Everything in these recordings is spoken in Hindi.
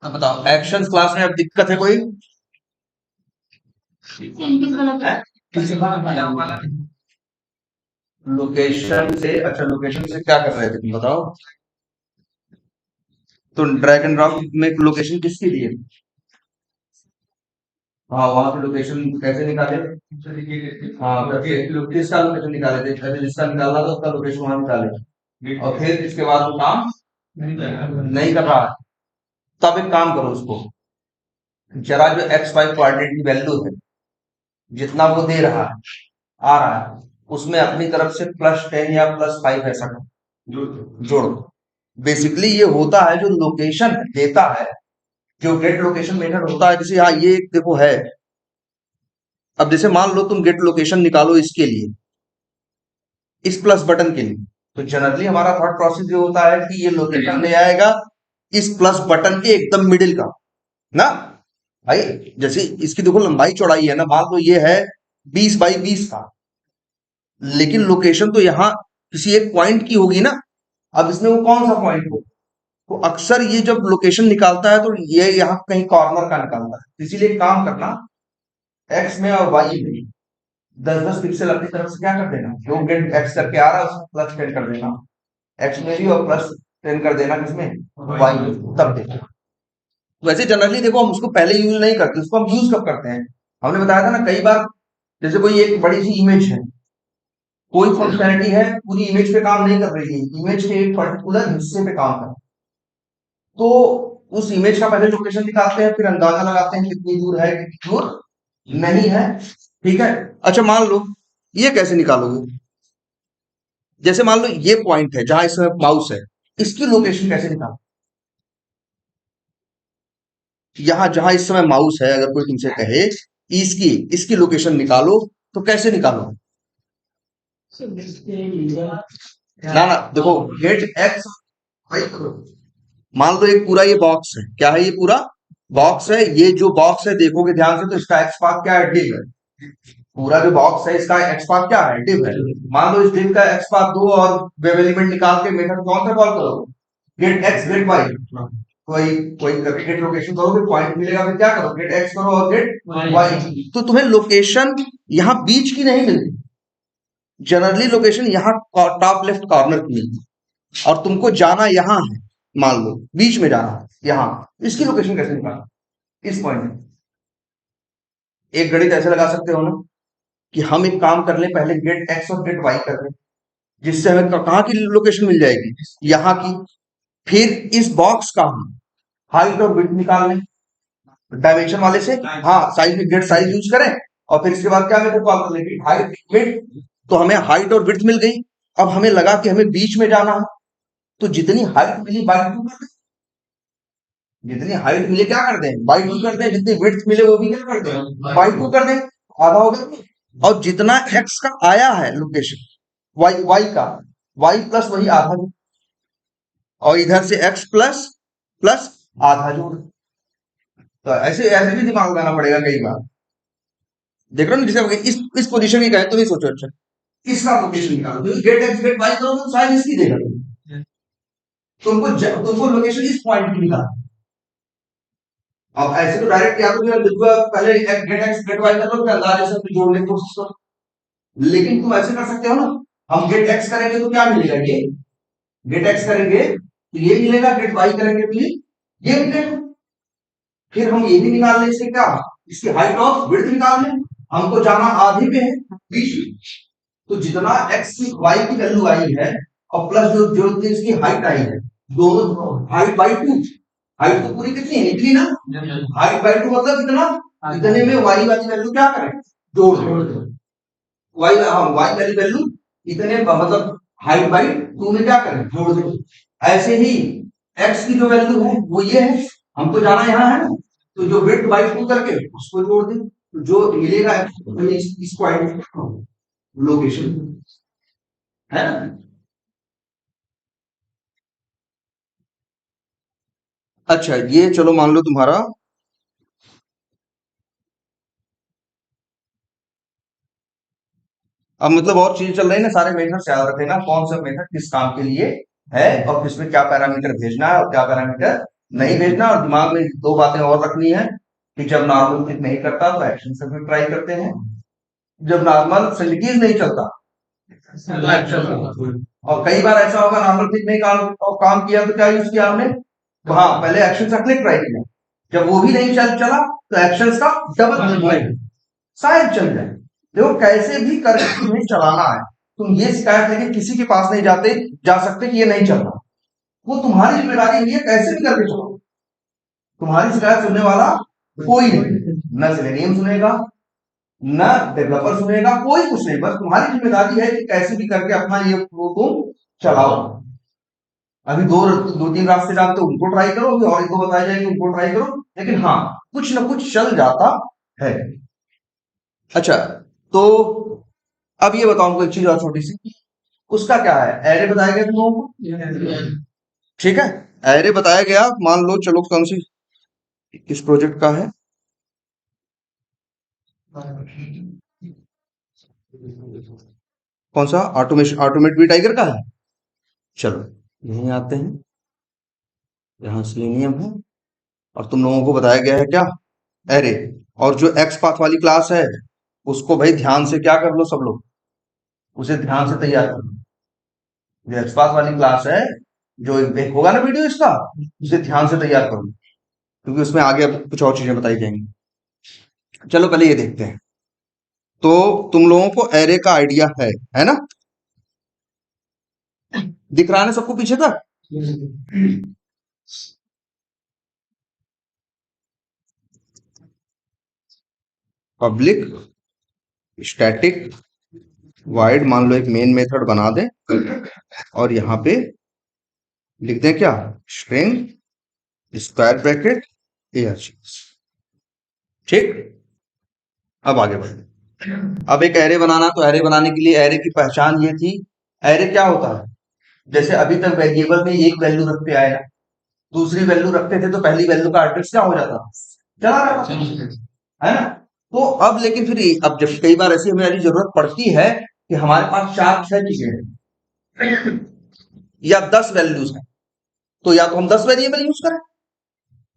अब बताओ एक्शन क्लास में अब दिक्कत है कोई? लोकेशन से, अच्छा लोकेशन से क्या कर रहे थे तुम बताओ? तो ड्रैग एंड ड्रॉप में लोकेशन किसके लिए? हाँ वहां पे लोकेशन कैसे निकाले? हाँ करके किसका लोकेशन निकाले थे, पहले जिसका निकालना था उसका लोकेशन वहां निकाले और फिर इसके बाद वो काम नहीं कर रहा है। तब एक काम करो उसको, जरा जो एक्स वाई कोऑर्डिनेट की वैल्यू है जितना वो दे रहा है आ रहा है उसमें अपनी तरफ से +10 या +5 ऐसा जोड़ो। बेसिकली ये होता है जो लोकेशन देता है, जो गेट लोकेशन मेथड होता है, जैसे हाँ ये एक देखो है। अब जैसे मान लो तुम गेट लोकेशन निकालो इसके लिए, इस प्लस बटन के लिए, तो जनरली हमारा थॉट प्रोसेस ये होता है कि ये लोकेशन ले आएगा इस प्लस बटन के एकदम मिडिल का ना भाई। जैसे इसकी देखो लंबाई चौड़ाई है ना, मान लो ये है 20 बाई 20 का, लेकिन लोकेशन तो यहाँ किसी एक पॉइंट की होगी ना। अब इसमें वो कौन सा पॉइंट हो, तो अक्सर ये जब लोकेशन निकालता है तो ये यहाँ कहीं कॉर्नर का निकालता है। इसीलिए एक काम करना, एक्स में और वाई में 10-10 पिक्सल अपनी तरफ से क्या कर देना, जो गेट एक्स करके आ रहा है उसमें +10 कर देना एक्स में भी, और +10 कर देना किसमें, वाई में, तब देखो। वैसे जनरली देखो हम उसको पहले यूज नहीं करते, उसको हम यूज कब करते हैं, हमने बताया था ना कई बार। जैसे कोई एक बड़ी सी इमेज है, कोई फंक्शनैलिटी है, पूरी इमेज पे काम नहीं कर रही है, इमेज के एक पर्टिकुलर हिस्से पे काम कर रही है, तो उस इमेज का पहले लोकेशन निकालते हैं, फिर अंदाजा लगाते हैं कितनी दूर है कितनी दूर नहीं है। ठीक है। अच्छा मान लो ये कैसे निकालोगे, जैसे मान लो ये पॉइंट है जहां इसमें माउस है, इसकी लोकेशन कैसे निकालो? यहां जहां इस समय माउस है, अगर कोई तुमसे कहे इसकी इसकी लोकेशन निकालो, तो कैसे निकालो? ना ना देखो, गेट एक्स, मान लो एक पूरा ये बॉक्स है, क्या है ये पूरा बॉक्स है, ये जो बॉक्स है देखोगे ध्यान से तो इसका एक्स पाथ क्या है, डिव है। पूरा जो बॉक्स है इसका एक्स पाथ क्या है, डिव है। मान लो इस डिव का एक्स पाथ दो और वेब एलिमेंट निकाल के मेथड कौन सा कॉल करो, गेट एक्स गेट वाई। कोई कोई करके गेट लोकेशन करोगे, पॉइंट मिलेगा, फिर क्या करो, गेट एक्स करो और गेट वाई। तो तुम्हें लोकेशन यहाँ बीच की नहीं मिलती, जनरली लोकेशन यहाँ टॉप लेफ्ट कॉर्नर की मिलती है, और तुमको जाना यहाँ है, मान लो बीच में जाना है यहाँ, इसकी लोकेशन कैसे निकालना, इस पॉइंट में। एक गणित ऐसे लगा सकते हो ना कि हम एक काम कर ले, पहले गेट एक्स और गेट वाई कर ले, जिससे हमें कहाँ की लोकेशन मिल जाएगी, यहाँ की। फिर इस बॉक्स का हम हाइट और विड्थ निकाल लें डायमेंशन वाले से, हाँ साइज में गेट साइज यूज करें, और फिर इसके बाद क्या मेथड कॉल कर लेंगे, हाइट विड्थ। तो हमें हाइट और विड्थ मिल गई। अब हमें लगा कि हमें बीच में जाना है, तो जितनी हाइट मिली बाई 2 कर दें, जितनी हाइट मिले क्या कर दें, बाई 2 कर दें, जितनी विड्थ मिले वो भी क्या कर दें, बाई 2 कर दें, आधा हो गया। और जितना एक्स का आया है लोकेशन, वाई वाई का, वाई प्लस वही आधा जोड़, और इधर से एक्स प्लस प्लस आधा जोड़। तो ऐसे ऐसे भी दिमाग लगाना पड़ेगा कई बार। देख रहे हो ना, जैसे इस पोजीशन की कहे तो भी सोचो, अच्छा इसका लोकेशन निकालो, गेट एक्स गेट वाई करोगे तो साइज इसकी देगा, तुमको लोकेशन इस पॉइंट की निकालना। अब ऐसे तो डायरेक्ट या तो फिर बिल्कुल पहले गेट एक्स गेट वाई कर लो, फिर अंदाजे से जोड़ने की कोशिश करो। लेकिन तुम ऐसे कर सकते हो ना, हम गेट एक्स करेंगे तो क्या मिलेगा, ये गेट एक्स करेंगे तो ये मिलेगा, गेट वाई करेंगे तो ये मिलेगा। फिर हम ये भी निकाल लें, इससे क्या, इसकी हाइट और विड्थ निकाल लें। हमको जाना आधे पे है, बीच में, तो जितना एक्स की वाई की वैल्यू आई है और प्लस जो जो इसकी हाइट आई है, दोनों हाइट बाई 2, हाइट तो पूरी कितनी है, निकली ना, हाइट बाई 2 मतलब कितना, इतने में वाई वाली वैल्यू क्या करें, जोड़ दो। वाई, हाँ वाई वाली वैल्यू इतने मतलब हाइट बाई 2 में क्या करें, जोड़ दो। ऐसे ही एक्स की जो वैल्यू है वो ये है, हमको जाना यहाँ है ना, तो जो विड्थ बाई 2 करके उसको जोड़ दे, तो जो मिलेगा इसको आइडेंटिफाई लोकेशन है ना। अच्छा ये चलो मान लो तुम्हारा, अब मतलब और चीज चल रही है ना, सारे मेथड याद रखे ना, कौन सा मेथड किस काम के लिए है और किसमें क्या पैरामीटर भेजना है और क्या पैरामीटर नहीं भेजना। और दिमाग में दो बातें और रखनी है कि जब नॉर्मल फिट नहीं करता तो एक्शन से भी ट्राई करते हैं, जब नॉर्मल सिंडीकेज नहीं चलता तो एक्शन। और कई बार ऐसा होगा नॉर्मल फिट नहीं काम किया तो क्या यूज किया हमने, तो हाँ पहले एक्शन से क्लिक ट्राई किया, जब वो भी नहीं चला तो एक्शन का डबल ट्राई, शायद चल जाए। देखो कैसे भी करके तुम्हें चलाना है। तुम ये शिकायत लेके किसी के पास नहीं जा सकते कि ये नहीं चल रहा, वो तुम्हारी जिम्मेदारी नहीं है, कैसे भी करके चलो। तुम्हारी शिकायत सुनने वाला कोई नहीं, न सिलेनियम सुनेगा न डेवलपर सुनेगा, कोई कुछ नहीं, बस तुम्हारी जिम्मेदारी है कि कैसे भी करके अपना ये फ्लो तुम चलाओ। अभी दो तीन रास्ते जानते हो उनको ट्राई करो, अभी और एक दो बताए जाएंगे उनको ट्राई करो, लेकिन हाँ कुछ ना कुछ चल जाता है। अच्छा, तो अब ये बताओ हमको एक चीज और छोटी सी, उसका क्या है, एरे बताया गया तुम लोगों को, ठीक है। एरे बताया गया, मान लो चलो कौन सी किस प्रोजेक्ट का है, कौन सा ऑटोमेशन ऑटोमेट भी टाइगर का है। चलो यहीं आते हैं, यहाँ सेलेनियम है और तुम लोगों को बताया गया है क्या, एरे। और जो एक्स पाथ वाली क्लास है उसको भाई ध्यान से क्या कर लो सब लोग, उसे ध्यान से तैयार कर लो। जो एक्स पाथ वाली क्लास है, जो एक होगा ना वीडियो इसका, उसे ध्यान से तैयार करो क्योंकि उसमें आगे अब कुछ और चीजें बताई जाएंगी। चलो पहले ये देखते हैं। तो तुम लोगों को एरे का आइडिया है ना, दिख रहा है ना सबको पीछे तक। पब्लिक स्टैटिक वाइड, मान लो एक मेन मेथड बना दें और यहाँ पे लिख दें क्या, स्ट्रिंग स्क्वायर ब्रैकेट एच, ठीक। अब आगे बढ़ते, अब एक एरे बनाना, तो एरे बनाने के लिए एरे की पहचान ये थी, एरे क्या होता है, जैसे अभी तक वेरिएबल में एक वैल्यू रखते आए ना, दूसरी वैल्यू रखते थे तो पहली वैल्यू का एड्रेस क्या हो जाता, चला जाता है ना। तो अब लेकिन फिर अब जब कई बार ऐसी हमें जरूरत पड़ती है कि हमारे पास चार छह चीजें हैं या 10 वैल्यूज हैं, तो या तो हम 10 वेरिएबल यूज करें।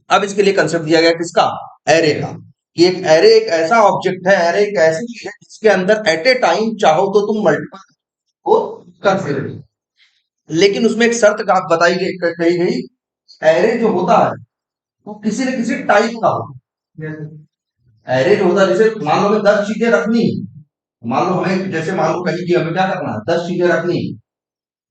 अब इसके लिए कंसेप्ट दिया गया किसका, एरे का, कि एक एरे एक ऐसा ऑब्जेक्ट है, एरे एक ऐसी चीज है जिसके अंदर एट ए टाइम चाहो तो तुम मल्टीपल को कर सकते, लेकिन उसमें एक शर्त का बताई गई कही गई, एरे जो होता है वो किसी न किसी टाइप का हो। एरे जो होता है, जैसे मान लो हमें 10 चीजें रखनी है, मान लो हमें जैसे मान लो कहीं कि हमें क्या करना है, 10 चीजें रखनी है,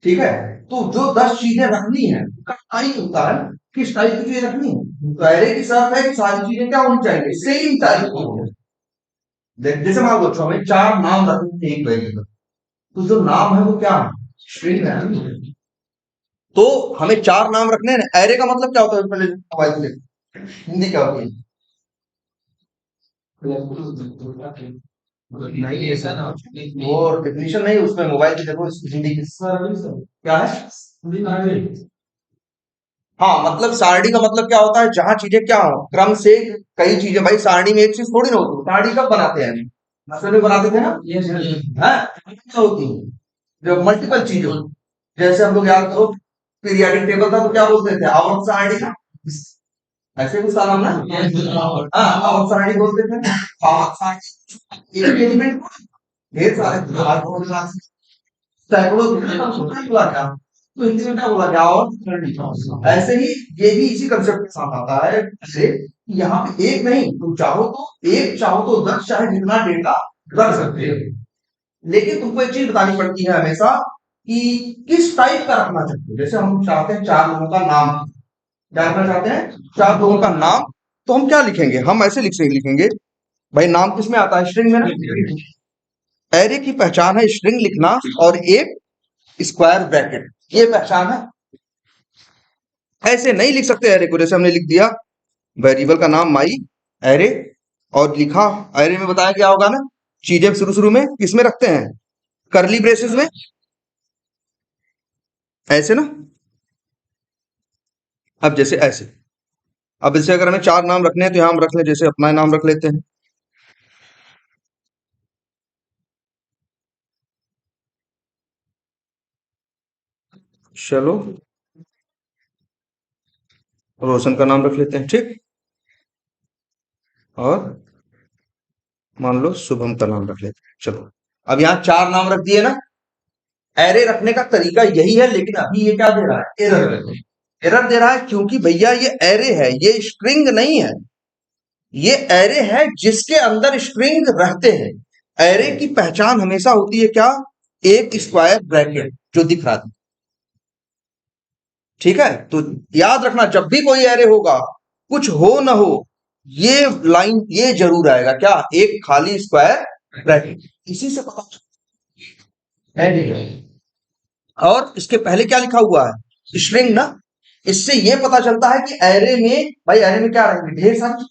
ठीक है। तो जो 10 चीजें रखनी है उसका टाइप होता है किस टाइप की चीजें रखनी है, तो एरे की शर्त है कि सारी चीजें क्या होनी चाहिए, सेम टाइप की होनी चाहिए। जैसे मान लो हमें चार नाम रखने थे एक वेरिएबल, तो जो नाम है वो क्या है, स्ट्रिंग है। तो हमें चार नाम रखने हैं, एरे का मतलब क्या होता है, पहले मोबाइल से हिंदी क्या होती है, नहीं ऐसा ना, वो डेफिनेशन नहीं, उसमें मोबाइल की देखो हिंदी की क्या है। हाँ मतलब सारणी का मतलब क्या होता है, जहां चीजें क्या हो क्रम से, कई चीजें, भाई सारणी में एक चीज थोड़ी ना होती, सारणी कब बनाते हैं, नर्सरी में बनाते थे ना, क्या होती है, जो मल्टीपल चीजें होती, जैसे हम लोग याद करो पीरियाडिक टेबल था तो क्या बोलते थे, आवर्त सारणी, ऐसे कुछ था नाम ना, हाँ आवर्त सारणी बोलते थे। आवर्त सारणी एक एलिमेंट ढेर सारे सैकड़ों बोला क्या, तो हिंदी में क्या बोला क्या, और ऐसे ही ये भी इसी कंसेप्ट के साथ आता है से, यहाँ पे एक नहीं, तुम चाहो तो एक, चाहो तो 10, चाहे जितना डेटा रख सकते हो, लेकिन तुमको एक चीज बतानी पड़ती है हमेशा कि किस टाइप का रखना चाहते हो। जैसे हम चाहते हैं चार लोगों का नाम, क्या रखना चाहते हैं, चार लोगों का नाम, तो हम क्या लिखेंगे, हम ऐसे लिखेंगे भाई, नाम किस में आता है, स्ट्रिंग में ना। एरे की पहचान है स्ट्रिंग लिखना और एक स्क्वायर ब्रैकेट, ये पहचान है। ऐसे नहीं लिख सकते एरे को, जैसे हमने लिख दिया वेरिएबल का नाम माई एरे और लिखा, एरे में बताया क्या होगा ना, चीजें शुरू शुरू में किसमें रखते हैं, करली ब्रेसेस में, ऐसे ना। अब जैसे ऐसे, अब जैसे अगर हमें चार नाम रखने हैं तो यहां हम रख ले, जैसे अपना नाम रख लेते हैं, चलो रोशन का नाम रख लेते हैं, ठीक। और मान लो शुभम का नाम रख लेते हैं। चलो अब यहाँ 4 नाम रख दिए ना। एरे रखने का तरीका यही है, लेकिन अभी ये क्या दे रहा है, एरर। एरर दे रहा है क्योंकि भैया ये एरे है, ये स्ट्रिंग नहीं है। ये एरे है जिसके अंदर स्ट्रिंग रहते हैं। एरे की पहचान हमेशा होती है क्या, एक स्क्वायर ब्रैकेट जो दिख रहा था, ठीक है। तो याद रखना जब भी कोई एरे होगा, कुछ हो ना हो, ये लाइन ये जरूर आएगा क्या, एक खाली स्क्वायर ब्रैकेट। इसी से पता एरे है। और इसके पहले क्या लिखा हुआ है, स्ट्रिंग ना। इससे ये पता चलता है कि एरे में, भाई एरे में क्या रहेंगे, ढेर सारी,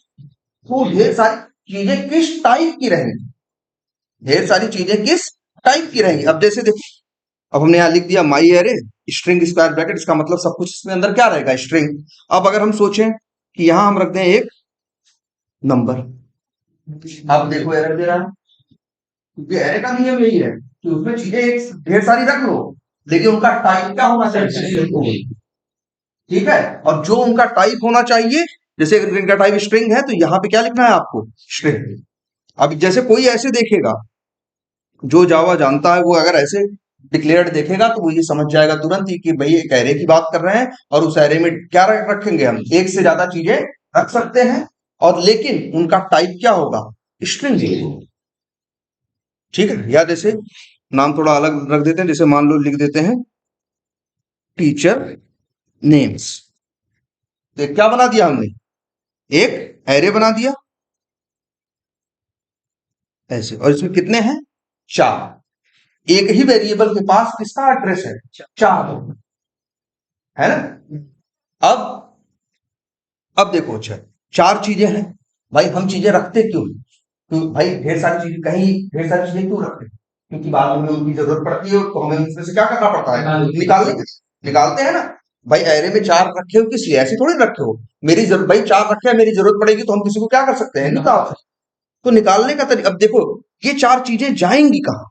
तो ढेर सारी चीजें किस टाइप की रहेंगी, ढेर सारी चीजें किस टाइप की रहेंगी। अब जैसे देखो, अब हमने यहां लिख दिया माई एरे स्ट्रिंग स्क्वायर ब्रैकेट, इसका मतलब सब कुछ इसमें अंदर क्या रहेगा, स्ट्रिंग। अब अगर हम सोचें कि यहां हम रख दें एक नंबर, अब देखो एरर दे रहा है, क्योंकि एरे का नियम यही है कि उसमें चीजें एक ढेर सारी रख लो, लेकिन उनका टाइप क्या होना चाहिए, ठीक है। और जो उनका टाइप होना चाहिए, जैसे अगर इनका टाइप स्ट्रिंग है तो यहाँ पे क्या लिखना है आपको, स्ट्रिंग। अब जैसे कोई ऐसे देखेगा, जो जावा जानता है वो अगर ऐसे डिक्लेयर्ड देखेगा तो वो ये समझ जाएगा तुरंत ही कि भाई एक एरे की बात कर रहे हैं, और उस एरे में क्या रखेंगे हम, एक से ज्यादा चीजें रख सकते हैं, और लेकिन उनका टाइप क्या होगा, स्ट्रिंग। ठीक है। या जैसे नाम थोड़ा अलग रख देते हैं, जैसे मान लो लिख देते हैं टीचर नेम्स, तो क्या बना दिया हमने, एक एरे बना दिया ऐसे, और इसमें कितने हैं, 4। एक ही वेरिएबल के पास किसका एड्रेस है, 4, है ना। अब अब देखो, अच्छा 4 चीजें हैं, भाई हम चीजें रखते क्यों, तो भाई ढेर सारी चीजें, कहीं ढेर सारी चीजें क्यों रखते हैं, क्योंकि बाद में उनकी जरूरत पड़ती है तो हमें उसमें से क्या करना पड़ता है, निकालते हैं ना। भाई एरे में 4 रखे हो किस लिए, ऐसे थोड़ी रखे हो, मेरी जरूरत, भाई 4 रखे हैं, मेरी जरूरत पड़ेगी तो हम किसी को क्या कर सकते हैं, निकाल सकते हैं। तो निकालने का तरीका, अब देखो ये 4 चीजें जाएंगी कहां,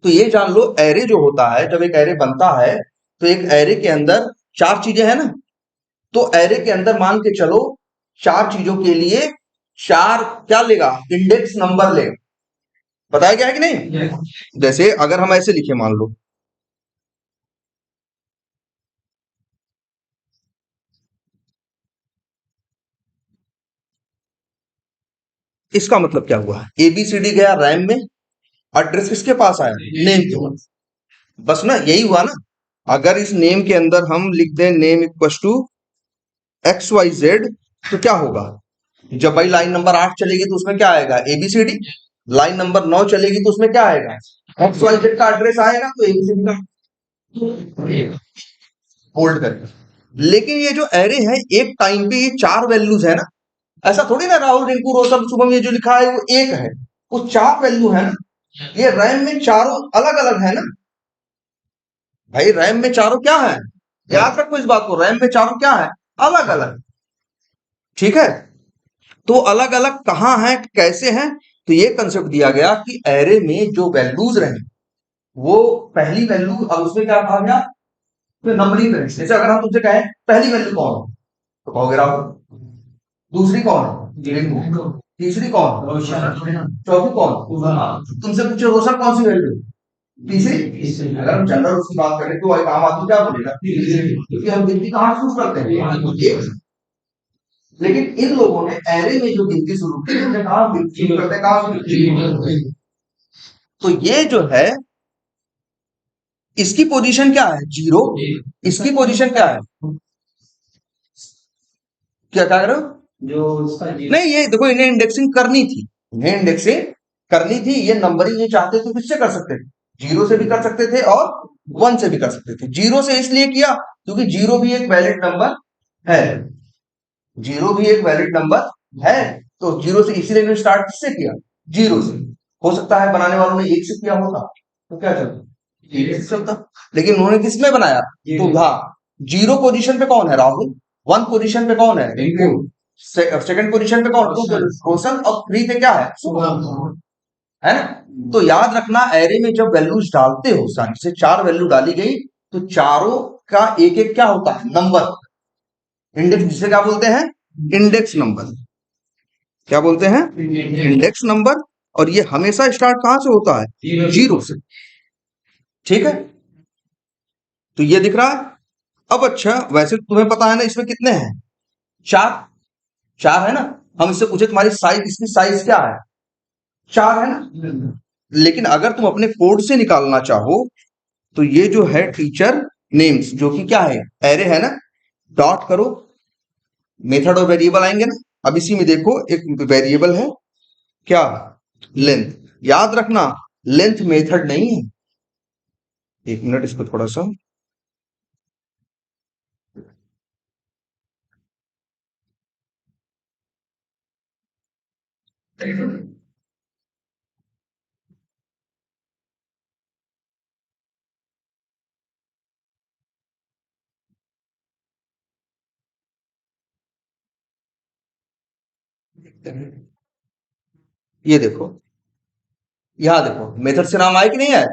तो ये जान लो एरे जो होता है, जब एक एरे बनता है तो एक एरे के अंदर 4 चीजें हैं ना, तो एरे के अंदर मान के चलो 4 चीजों के लिए 4 क्या लेगा, इंडेक्स नंबर लेगा, बताया गया है कि नहीं। जैसे अगर हम ऐसे लिखे, मान लो इसका मतलब क्या हुआ, एबीसीडी गया रैम में, एड्रेस किसके पास आया, नेम के पास, बस ना, यही हुआ ना। अगर इस नेम के अंदर हम लिख दें नेम इक्वल टू XYZ, तो क्या होगा, जब भाई लाइन नंबर 8 चलेगी तो उसमें क्या आएगा, एबीसीडी। लाइन नंबर 9 चलेगी तो उसमें क्या आएगा, XYZ का एड्रेस आएगा, तो एबीसीडी का होल्ड करेगा। लेकिन ये जो एरे है, एक टाइम पे ये 4 वैल्यूज है ना, ऐसा थोड़ी ना राहुल रिंकू रोशन शुभम ये जो लिखा है वो एक है, वो 4 वैल्यू है ना। ये रैम में चारों अलग अलग है ना, भाई रैम में चारों क्या है, याद रखो इस बात को, रैम में चारों क्या है, अलग अलग, ठीक है। तो अलग अलग कहाँ है, कैसे हैं, तो ये कंसेप्ट दिया गया कि एरे में जो वैल्यूज रहे, वो पहली वैल्यू, अब उसमें क्या कहा गया, तो नंबरिंग करें। जैसे अगर हम तुमसे कहें पहली वैल्यू कौन है, तो कहोगे राहुल, दूसरी कौन है, रिंकू, तीसरी कौन, चौथी कौन, तुमसे पूछे रोशन कौन सी वैल्यू, तीसरी। अगर हम जनरल उसकी बात करें तो एक आम आदमी क्या बोलेगा, क्योंकि हम गिनती कहाँ शुरू करते हैं, लेकिन इन लोगों ने एरे में जो गिनती शुरू की, उन्होंने कहा गिनती शुरू करते कहाँ, तो ये जो है इसकी पोजीशन क्या है, 0, इसकी पोजीशन क्या है, क्या कह रहे हो, जो इसका नहीं, ये देखो इन्हें इंडेक्सिंग करनी थी, इन्हें इंडेक्सिंग करनी थी, ये नंबरिंग ये चाहते तो किससे कर सकते थे, 0 से भी कर सकते थे और 1 से भी कर सकते थे। 0 से इसलिए किया क्योंकि 0 भी एक वैलिड नंबर है, 0 भी एक वैलिड नंबर है, तो 0 से इसीलिए इन्होंने स्टार्ट किससे किया, 0 से। हो सकता है बनाने वालों ने 1 से किया होगा तो क्या चलता, लेकिन उन्होंने किसमें बनाया, तो हाँ, 0 पोजीशन पे कौन है, राहुल, 1 पोजीशन पे कौन है, रिंकू, सेकंड पोजीशन पे कौन, रोशन, और 3 पे क्या है, है ना। तो याद रखना एरे में जब वैल्यूज डालते हो, सारी से 4 वैल्यू डाली गई, तो चारों का एक एक क्या होता है, नंबर, इंडेक्स, जिसे क्या बोलते हैं, इंडेक्स नंबर। क्या बोलते हैं, इंडेक्स नंबर। और ये हमेशा स्टार्ट कहां से होता है, 0 से। ठीक है, तो ये दिख रहा है। अब अच्छा, वैसे तुम्हें पता है ना इसमें कितने हैं, 4, 4 है ना। हम इससे पूछे तुम्हारी साइज, इसकी साइज क्या है, 4 है ना। लेकिन अगर तुम अपने कोड से निकालना चाहो तो ये जो है टीचर नेम्स, जो कि क्या है, एरे है ना, डॉट करो, मेथड और वेरिएबल आएंगे ना। अब इसी में देखो एक वेरिएबल है क्या, लेंथ। याद रखना लेंथ मेथड नहीं है। एक मिनट, इसको थोड़ा सा, ये देखो, यहां देखो मेथड से नाम आए कि नहीं आए,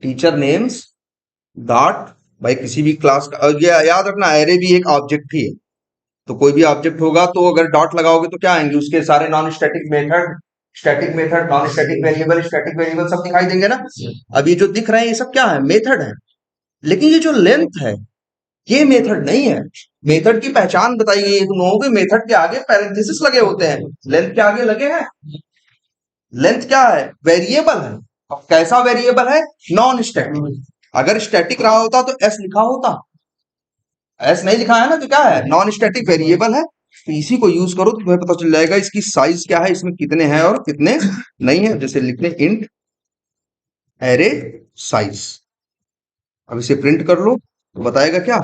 टीचर नेम्स डॉट, भाई किसी भी क्लास का। और ये याद रखना एरे भी एक ऑब्जेक्ट ही है, तो कोई भी ऑब्जेक्ट होगा तो अगर डॉट लगाओगे तो क्या आएंगे, उसके सारे non static method, static method, non static variable, static variable सब दिखाई देंगे ना। अब ये जो दिख रहे हैं ये सब क्या है, मेथड है। लेकिन ये जो लेंथ है ये मेथड नहीं है। मेथड की पहचान बताई गई है तुम लोगों को, मेथड के आगे पैरेंथेसिस लगे होते हैं, लेंथ के आगे लगे हैं। लेंथ क्या है, वेरिएबल है। अब कैसा वेरिएबल है, नॉन स्टैटिक। अगर स्टैटिक रहा होता तो एस लिखा होता, एस नहीं लिखा है ना, तो क्या है, नॉन स्टैटिक वेरिएबल है। तो इसी को यूज करो तो तुम्हें पता चल जाएगा इसकी साइज क्या है, इसमें कितने हैं और कितने नहीं है। जैसे लिखते हैं इंट एरे साइज। अब इसे प्रिंट कर लो तो बताएगा क्या,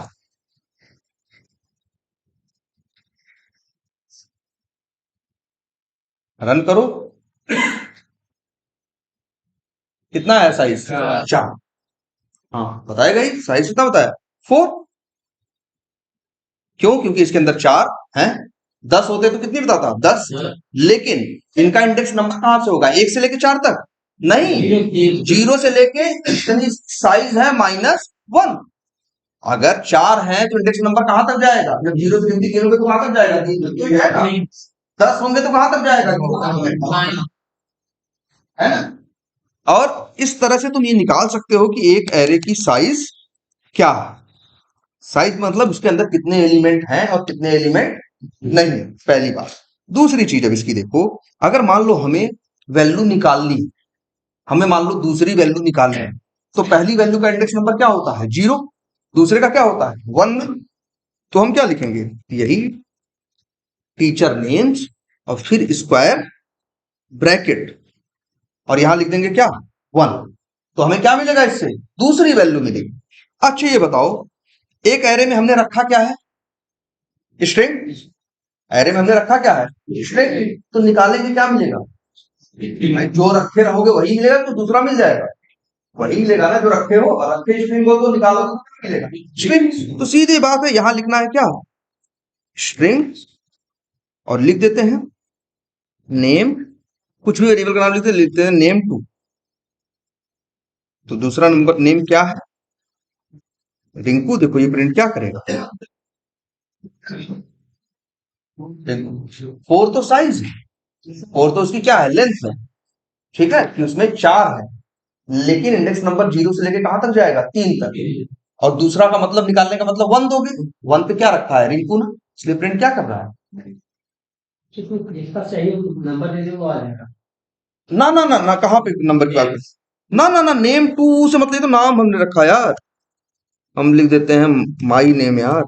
रन करो, कितना है साइज, 4। हाँ बताएगा ही, साइज कितना बताया, 4। क्यों, क्योंकि इसके अंदर 4 हैं। 10 होते तो कितनी बताता, 10। लेकिन इनका इंडेक्स नंबर कहां से होगा, 1 से लेके 4 तक नहीं, 0 से लेके इतनी साइज है -1। अगर 4 है तो इंडेक्स नंबर कहां तक जाएगा, जब 0 से गिनती गिनोगे तो कहां तक जाएगा, 3 तक जाएगा। 10 होंगे तो कहां तक जाएगा, है ना। और इस तरह से तुम ये निकाल सकते हो कि एक एरे की साइज क्या है। साइज मतलब उसके अंदर कितने एलिमेंट हैं और कितने एलिमेंट नहीं है, पहली बात। दूसरी चीज अब इसकी देखो, अगर मान लो हमें वैल्यू निकालनी, हमें मान लो दूसरी वैल्यू निकालनी है, तो पहली वैल्यू का इंडेक्स नंबर क्या होता है, 0। दूसरे का क्या होता है, 1। तो हम क्या लिखेंगे, यही टीचर नेम्स और फिर स्क्वायर ब्रैकेट, और यहां लिख देंगे क्या, 1। तो हमें क्या मिलेगा, इससे दूसरी वैल्यू मिलेगी। अच्छा ये बताओ, एक एरे में हमने रखा क्या है, स्ट्रिंग। एरे में हमने रखा क्या है, स्ट्रिंग। तो निकालेंगे क्या मिलेगा, जो रखे रहोगे वही मिलेगा, तो दूसरा मिल जाएगा, वही मिलेगा ना जो रखे हो, और रखे स्ट्रिंग को तो निकालो तो क्या मिलेगा, स्ट्रिंग। तो सीधी बात है, यहां लिखना है क्या, स्ट्रिंग, और लिख देते हैं नेम, कुछ भी वेरिएबल का नाम लिखते हैं नेम 2। तो दूसरा नंबर नेम क्या है, रिंकू। देखो ये प्रिंट क्या करेगा, 4 तो साइज है, 4 तो उसकी क्या है, लेंथ है। ठीक है कि उसमें 4 है, लेकिन इंडेक्स नंबर 0 से लेके कहां तक जाएगा, 3 तक। और दूसरा का मतलब निकालने का मतलब 1 दोगे, 1 पे क्या रखा है, रिंकू ना, इसलिए प्रिंट क्या कर रहा है, जिसका सही नंबर दे दे वो आ जाएगा। ना ना ना ना, कहां पे नंबर की बात है, ना ना ना, नेम 2 से मतलब ये तो नाम हमने रखा यार। हम लिख देते हैं माई नेम यार,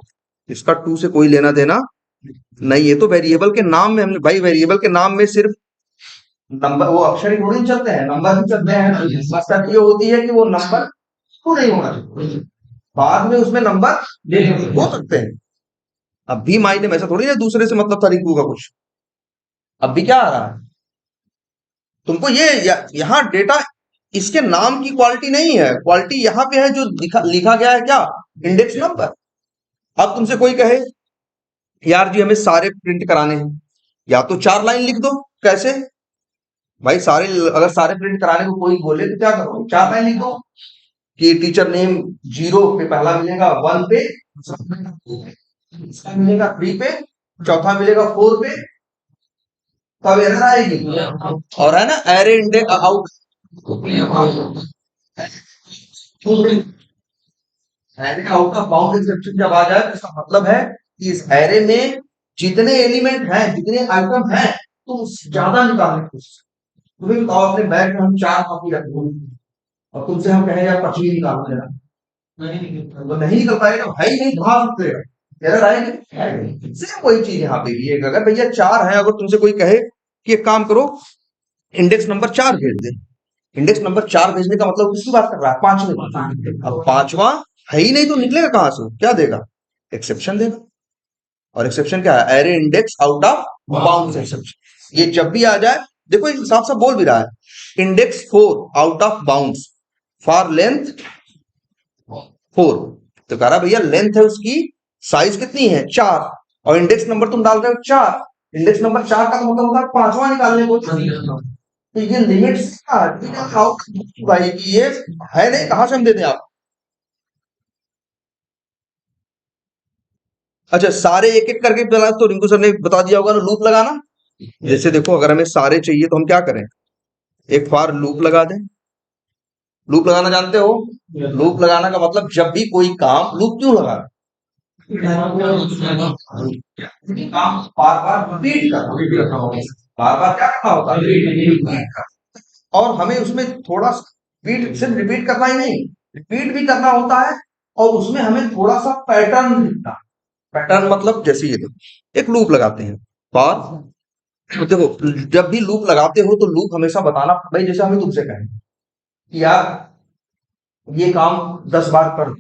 इसका 2 से कोई लेना देना नहीं। ये तो वेरिएबल के नाम में हमने, भाई वेरिएबल के नाम में सिर्फ नंबर, वो अक्षर ही थोड़ी चलते हैं, नंबर ही चलते हैं। मतलब ये होती है कि वो नंबर तो नहीं होना चाहिए, बाद में उसमें नंबर हो सकते हैं। अब भी माई नेम ऐसा थोड़ी ना दूसरे से मतलब था रिंकू का कुछ। अब भी क्या आ रहा है तुमको, ये यहाँ डेटा, इसके नाम की क्वालिटी नहीं है, क्वालिटी यहाँ पे है जो लिखा गया है क्या, इंडेक्स नंबर। अब तुमसे कोई कहे यार जी हमें सारे प्रिंट कराने हैं, या तो 4 लाइन लिख दो, कैसे भाई, सारे अगर सारे प्रिंट कराने को कोई बोले तो क्या करो, 4 लाइन लिख दो। कि टीचर नेम 0 पे पहला मिलेगा, 1 पे, इसका मिलेगा 3 पे, चौथा मिलेगा 4 पे, तब एरर आएगी। और है ना array index out, array out of bound exception जब आ जाए तो इसका मतलब है कि इस एरे में जितने एलिमेंट हैं, जितने आइटम हैं, तुम ज्यादा निकालने की कोशिश। तुम्हें बताओ अपने बैग में हम 4 कॉपी रखते हैं और तुमसे हम कहें यार 25 निकाल देना, तो नहीं निकल पाएगा, है ही नहीं, कहां से निकलेगा, एरर आएगी। सेम वही चीज यहाँ पे भी है। अगर भैया 4 है, अगर तुमसे कोई कहे कि एक काम करो इंडेक्स नंबर 4 भेज दे, इंडेक्स नंबर 4 भेजने का मतलब किसकी बात कर रहा है, 5वें। अब 5वां है ही नहीं तो निकलेगा कहां से, क्या देगा, एक्सेप्शन देगा। और एक्सेप्शन क्या है, array index out of bounds exception. ये जब भी आ जाए, देखो एक साफ साफ बोल भी रहा है, index 4 out of bounds for length 4, तो कह रहा भैया लेंथ है उसकी, साइज कितनी है 4, और इंडेक्स नंबर तुम डाल रहे हो 4, इंडेक्स नंबर 4 का मतलब होता है 5वां निकालने को। तो ये लिमिट्स भाई कि ये है नहीं, कहां से हम दे दें आप। अच्छा सारे एक एक करके बना, तो रिंकू सर ने बता दिया होगा ना लूप लगाना। जैसे देखो अगर हमें सारे चाहिए तो हम क्या करें, एक फॉर लूप लगा दें। लूप लगाना जानते हो, लूप लगाना का मतलब जब भी कोई काम, लूप क्यों लगा, काम बार बार रिपीट करना, बार बार क्या करना होता है, रिपीट करना। और हमें उसमें थोड़ा रिपीट, सिर्फ रिपीट करना ही नहीं, रिपीट भी करना होता है, और उसमें हमें थोड़ा सा पैटर्न दिखता है। पैटर्न मतलब जैसे ये देखो एक लूप लगाते हैं फॉर, तो देखो जब भी लूप लगाते हो तो लूप हमेशा बताना, भाई जैसे हमें तुमसे कहें कि यार ये काम 10 बार कर दो,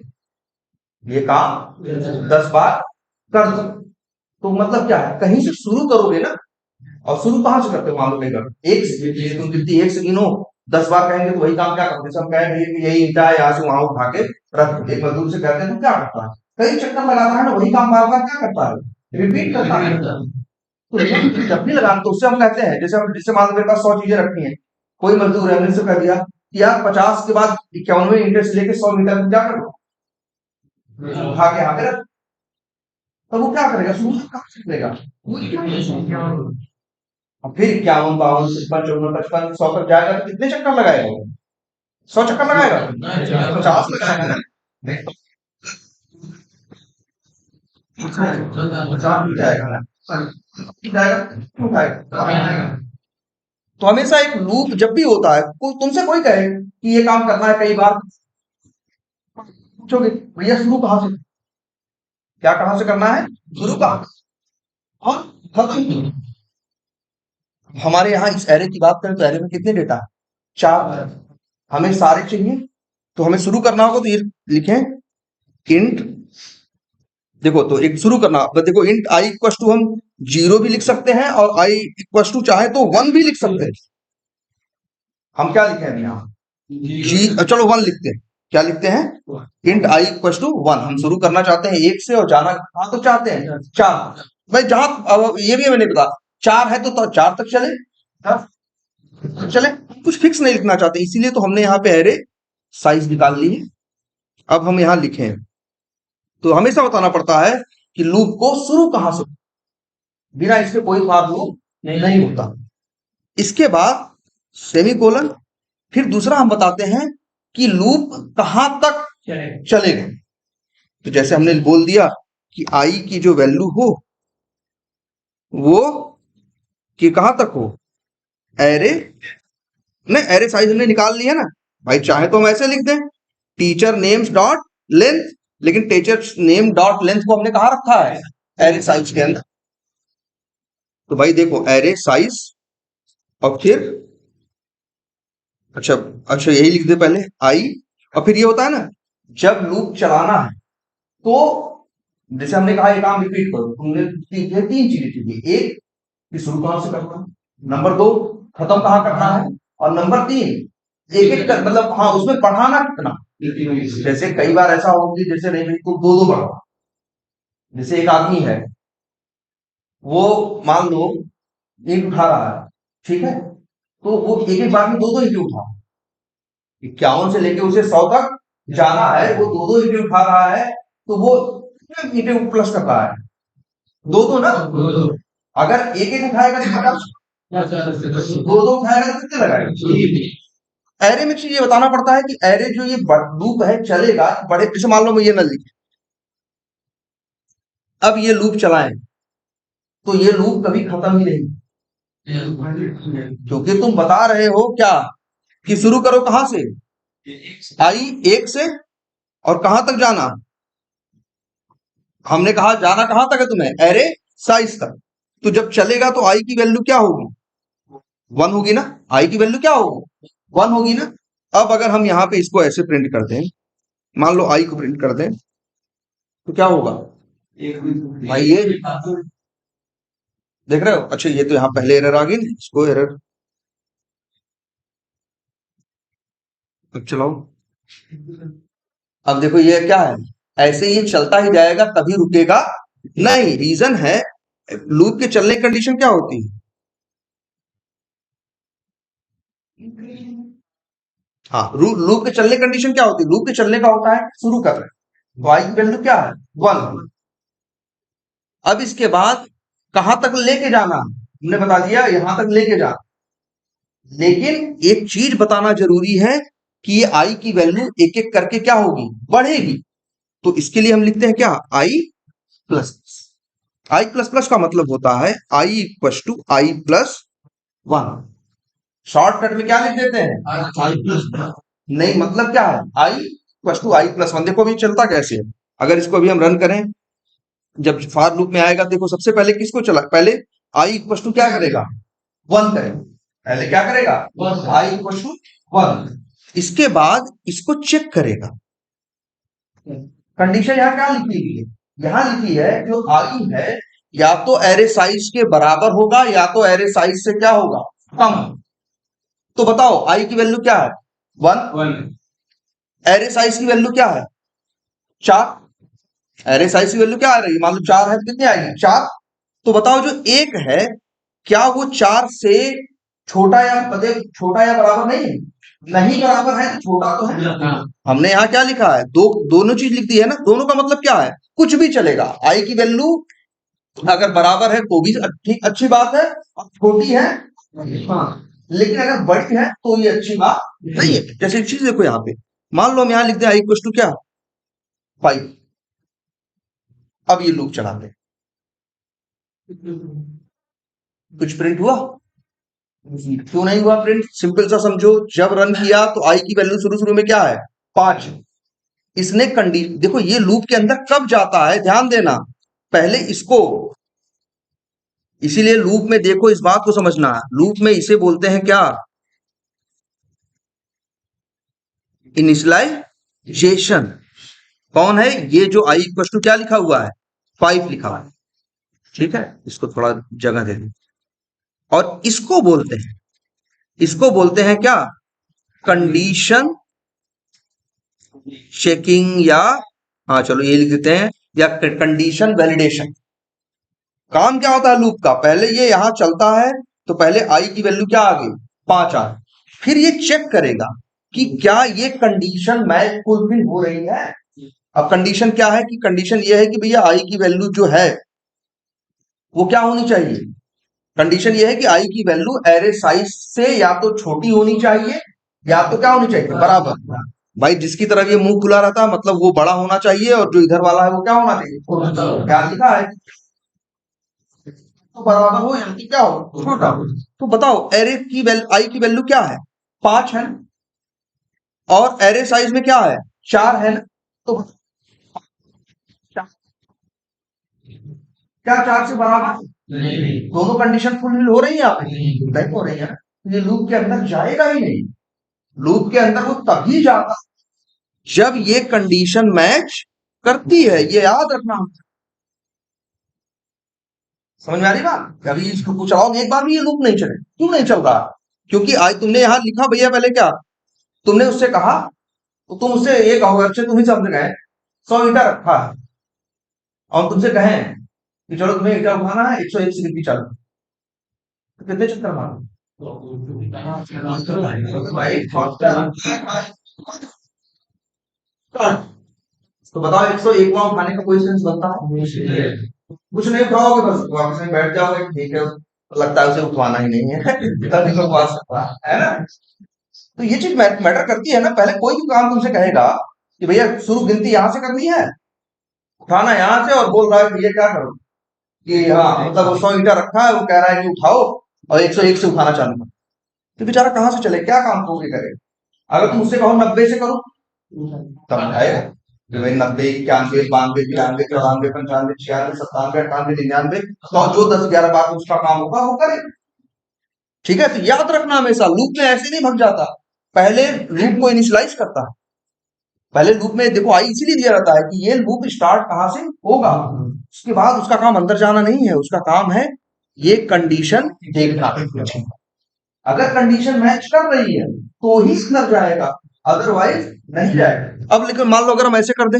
ये काम 10 बार कर दो, तो मतलब क्या है, कहीं से शुरू करोगे ना, और शुरू कहां से करते हो, मान लो लेकर एक से, तुम कितनी एक से गिनो, 10 बार कहेंगे तो वही काम क्या करते हैं, सब कहें भैया कि यही ईंटा है, यहाँ से वहां उठा के रख दो। एक मजदूर से कहते हैं तो क्या करता है, कई चक्कर लगाता है ना, वही काम बार बार क्या करता है, रिपीट करता है। तो जब भी लगाना तो उससे हम कहते हैं, जैसे हम, जिससे मान लो मेरे पास 100 चीजें रखी हैं, कोई मजदूर है, हमने उससे कह दिया कि यार 50 के बाद 51वें ईंटे से लेके 100 मीटर में क्या करो, उठा के यहाँ पे रख, तो वो क्या करेगा, शुरू से कहां से करेगा, और फिर 51 52 53 54 55 100 तक जाएगा तो कितने चक्कर लगाएगा वो, 100 चक्कर लगाएगा, 50 लगाएगा ना, 50 जाएगा ना, जाएगा, क्यों उठाएगा। तो हमेशा एक लूप जब भी होता है, तुमसे कोई कहे कि ये काम करना है, कई बार पूछोगे भैया शुरू कहां से, क्या कहां से करना है, शुरू कहां, और खत्म। हमारे यहाँ इस एरे की बात करें तो एरे में कितने डेटा है, 4, हमें सारे चाहिए, तो हमें शुरू करना होगा तो ये लिखें इंट, देखो तो एक शुरू करना, तो देखो इंट आई इक्वल टू हम 0 भी लिख सकते हैं, और आई इक्वल टू चाहे तो 1 भी लिख सकते हैं। हम क्या लिखे हैं यहाँ, चलो 1 लिखते हैं, क्या लिखते हैं, इंट आई इक्वल टू 1। हम शुरू करना चाहते हैं 1 से और जाना कहां तो चाहते हैं 4, भाई जहां ये भी मैंने बता 4 है तो 4 तक चले, चले, कुछ फिक्स नहीं लिखना चाहते, इसीलिए तो हमने यहाँ पे एरे साइज निकाल ली है। अब हम यहाँ लिखें तो हमेशा बताना पड़ता है कि लूप को शुरू कहां से, बिना इसके कोई फॉर लूप नहीं होता। इसके बाद सेमीकोलन, फिर दूसरा हम बताते हैं कि लूप कहां तक चलेगा। तो जैसे हमने बोल दिया कि आई की जो वैल्यू हो वो कि कहां तक हो, एरे ने एरे साइज हमने निकाल लिया ना भाई, चाहे तो हम ऐसे लिख दें टीचर नेम्स डॉट लेंथ, लेकिन टीचर नेम डॉट लेंथ को हमने कहा रखा है, एरे साइज के अंदर। तो भाई देखो एरे साइज, और फिर अच्छा अच्छा यही लिख दे पहले आई, और फिर ये होता है ना जब लूप चलाना है तो जैसे हमने कहा ये काम रिपीट करो, तुमने 3 चीजें चाहिए, एक कि शुरू कहां से करना है, नंबर 2 खत्म कहां करना है, और नंबर 3 एक एक कर, मतलब हाँ उसमें पढ़ाना कितना। जैसे कई बार ऐसा हो कि जैसे नहीं भाई तो 2 पढ़ा, जैसे एक आदमी है वो मान लो ईंट उठा रहा है, ठीक है, तो वो एक एक बार में 2 ईंटें उठा, 51 से लेके उसे 100 तक जाना है वो दो दो ईंटें उठा रहा है, तो वो ईंटें प्लस कर रहा है, दो दो ना। अगर एक एक उठाएगा तो दो दो उठाएगा तो कितने लगाएगा। एरे में ये बताना पड़ता है कि एरे जो ये लूप है चलेगा बड़े, जैसे मान लो मैं ये न लिख, अब ये लूप चलाएं तो ये लूप कभी खत्म ही नहीं, क्योंकि तुम बता रहे हो क्या कि शुरू करो कहां से, आई एक से, और कहां तक जाना, हमने कहा जाना कहां तक है तुम्हें, एरे साइज तक। तो जब चलेगा तो आई की वैल्यू क्या होगी, 1 होगी ना, आई की वैल्यू क्या होगी, 1 होगी ना। अब अगर हम यहां पे इसको ऐसे प्रिंट कर दें, मान लो आई को प्रिंट कर दें, तो क्या होगा भाई, ये देख रहे हो, अच्छा ये तो यहां पहले एरर आ गई ना, इसको एरर, अब चलाओ, अब देखो ये क्या है, ऐसे ये चलता ही जाएगा कभी रुकेगा नहीं। रीजन है, लूप के चलने की कंडीशन क्या होती है, हाँ लूप के चलने कंडीशन क्या होती है, लूप के चलने का होता है शुरू कर रहे हैं तो आई की वैल्यू क्या है 1। अब इसके बाद कहां तक लेके जाना, हमने बता दिया यहां तक लेके जाना, लेकिन एक चीज बताना जरूरी है कि ये आई की वैल्यू एक एक करके क्या होगी, बढ़ेगी। तो इसके लिए हम लिखते हैं क्या, i plus, i plus plus का मतलब होता है i equal to i plus 1। Shortcut में क्या लिख देते हैं, आई प्लस, नहीं मतलब क्या है, i equal to i plus 1। देखो अभी चलता कैसे है, अगर इसको अभी हम रन करें, जब फॉर लूप में आएगा, देखो सबसे पहले किसको चला, पहले आई इक्वल टू क्या करेगा, 1 करेगा, पहले क्या करेगा, आई इक्वल टू 1। इसके बाद इसको चेक करेगा, कंडीशन यहां क्या लिखी हुई है, यहां लिखी है जो आई है या तो एरे साइज के बराबर होगा या तो एरे साइज से क्या होगा, कम। तो बताओ आई की वैल्यू क्या है, 1, एरे साइज की वैल्यू क्या है 4, एरे साइज की वैल्यू क्या आ रही है, मान लो 4 है तो कितनी आएगी 4। तो बताओ जो एक है क्या वो 4 से छोटा या छोटा या बराबर नहीं है, नहीं बराबर है तो छोटा तो है। हमने यहाँ क्या लिखा है, दोनों चीज लिख दी है ना, दोनों का मतलब क्या है, कुछ भी चलेगा, आई की वैल्यू अगर बराबर है तो भी ठीक, अच्छी बात है, और छोटी है हाँ, लेकिन अगर बड़ी है तो ये अच्छी बात नहीं है। जैसे एक चीज देखो यहाँ पे, मान लो हम यहाँ लिख दें आई इक्वल टू क्या 5, अब ये लूप चलाते हैं, कुछ प्रिंट हुआ, क्यों नहीं हुआ प्रिंट, सिंपल सा समझो, जब रन किया तो आई की वैल्यू शुरू शुरू में क्या है 5, इसने कंडीशन, देखो ये लूप के अंदर कब जाता है, ध्यान देना, पहले इसको, इसीलिए लूप में देखो इस बात को समझना है, लूप में इसे बोलते हैं क्या, इनिशियलाइजेशन। कौन है ये, जो आई इक्वल टू क्या लिखा हुआ है 5 लिखा हुआ है, ठीक है, इसको थोड़ा जगह दे दें, और इसको बोलते हैं क्या, कंडीशन चेकिंग, या हाँ चलो ये लिख देते हैं, या कंडीशन वैलिडेशन। काम क्या होता है लूप का, पहले ये यहां चलता है तो पहले आई की वैल्यू क्या आ गई 5 आ, फिर ये चेक करेगा कि क्या ये कंडीशन मैच फुलफिल हो रही है। अब कंडीशन क्या है, कि कंडीशन ये है कि भैया आई की वैल्यू जो है वो क्या होनी चाहिए, कंडीशन ये है कि आई की वैल्यू एरे साइज से या तो छोटी होनी चाहिए या तो क्या होनी चाहिए, बराबर। भाई जिसकी तरफ ये मुंह खुला रहता है मतलब वो बड़ा होना चाहिए, और जो इधर वाला है वो क्या होना चाहिए, क्या लिखा है, तो बराबर हो या क्या हो, छोटा हो। तो बताओ एरे की वैल्यू, आई की वैल्यू क्या है 5 है, और एरे साइज में क्या है 4 है ना, तो क्या 4 से बराबर, दोनों कंडीशन फुलफिल हो रही है, आप नहीं हो रही है, तो ये लूप के अंदर जाएगा ही नहीं, लूप के अंदर वो तभी जाता जब ये कंडीशन मैच करती है, ये याद रखना। समझ में आ रही बात, अभी इसको चलाओगे एक बार भी ये लूप नहीं चले, क्यों नहीं चल रहा, क्योंकि आज तुमने यहां लिखा भैया पहले क्या, तुमने उससे कहा, तो तुम उससे ये कहोगे, अच्छे तुम ही समझ गए 100 ईटा रखा है, और तुमसे कहें कि चलो तुम्हें ईटा उठाना है 101 से गिनती चालू, तो कितने चक्कर मारो, भाई तो बताओ 101 उठाने का कोई सेंस बनता है? कुछ नहीं उठाओगे, बस वापस में बैठ जाओगे, ठीक है, लगता है उसे उठवाना ही नहीं है तभी तो उठवा सकता है ना। तो ये चीज मैटर करती है ना। पहले कोई भी काम तुमसे कहेगा कि भैया शुरू गिनती यहां से करनी है, उठाना यहां से, और बोल रहा है भैया क्या करो कि हाँ मतलब वो 100 ईटा रखा है, वो कह रहा है कि उठाओ और 101 से उठाना चालू करो, तो बेचारा कहाँ से चले, क्या काम करोगे करे। अगर तुम उससे कहो 90 से करो तब आएगा कि भाई 90, 91, 92, 93, 94, 95, 96, 97, 98, 99, तो जो 10, 11 बार उसका काम होगा वो करे। ठीक है, तो याद रखना हमेशा लूप में ऐसे नहीं भग जाता, पहले लूप को इनिशियलाइज करता है। पहले लूप में देखो आई इसीलिए दिया रहता है कि ये लूप स्टार्ट कहां से होगा, उसके बाद उसका काम अंदर जाना नहीं है, उसका काम है ये कंडीशन देखना। अगर कंडीशन मैच कर रही है तो ही अंदर जाएगा, अदरवाइज नहीं जाएगा। अब लेकिन मान लो अगर हम ऐसे कर दें,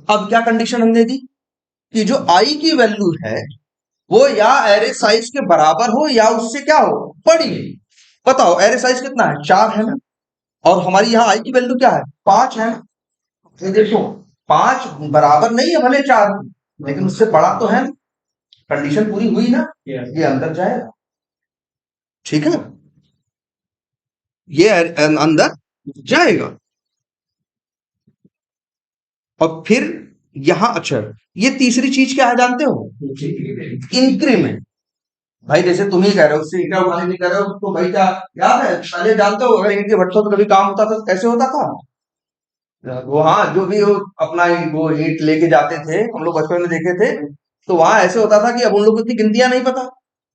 अब क्या कंडीशन हमने दी कि जो आई की वैल्यू है वो या एरे साइज के बराबर हो या उससे क्या हो, बड़ी। बताओ एरे साइज कितना है, 4 है ना, और हमारी यहाँ आई की वैल्यू क्या है, 5 है। ये देखो 5 बराबर नहीं है भले 4, लेकिन उससे बड़ा तो है ना, कंडीशन पूरी हुई ना, ये अंदर जाएगा। ठीक है, ये अंदर जाएगा। और फिर यहां अच्छा, ये तीसरी चीज क्या है जानते हो, इंक्रीमेंट। भाई जैसे तुम ही कह रहे हो, उससे ईटा उठाने नहीं कर रहे हो, तो भाई क्या याद है पहले जानते हो अगर इनके भट्टों तो कभी काम होता था तो कैसे होता था, वो हाँ जो भी वो अपना वो ईंट लेके जाते थे, हम लोग बचपन में देखे थे, तो वहां ऐसे होता था कि अब उन लोग को इतनी गिनतियां नहीं पता,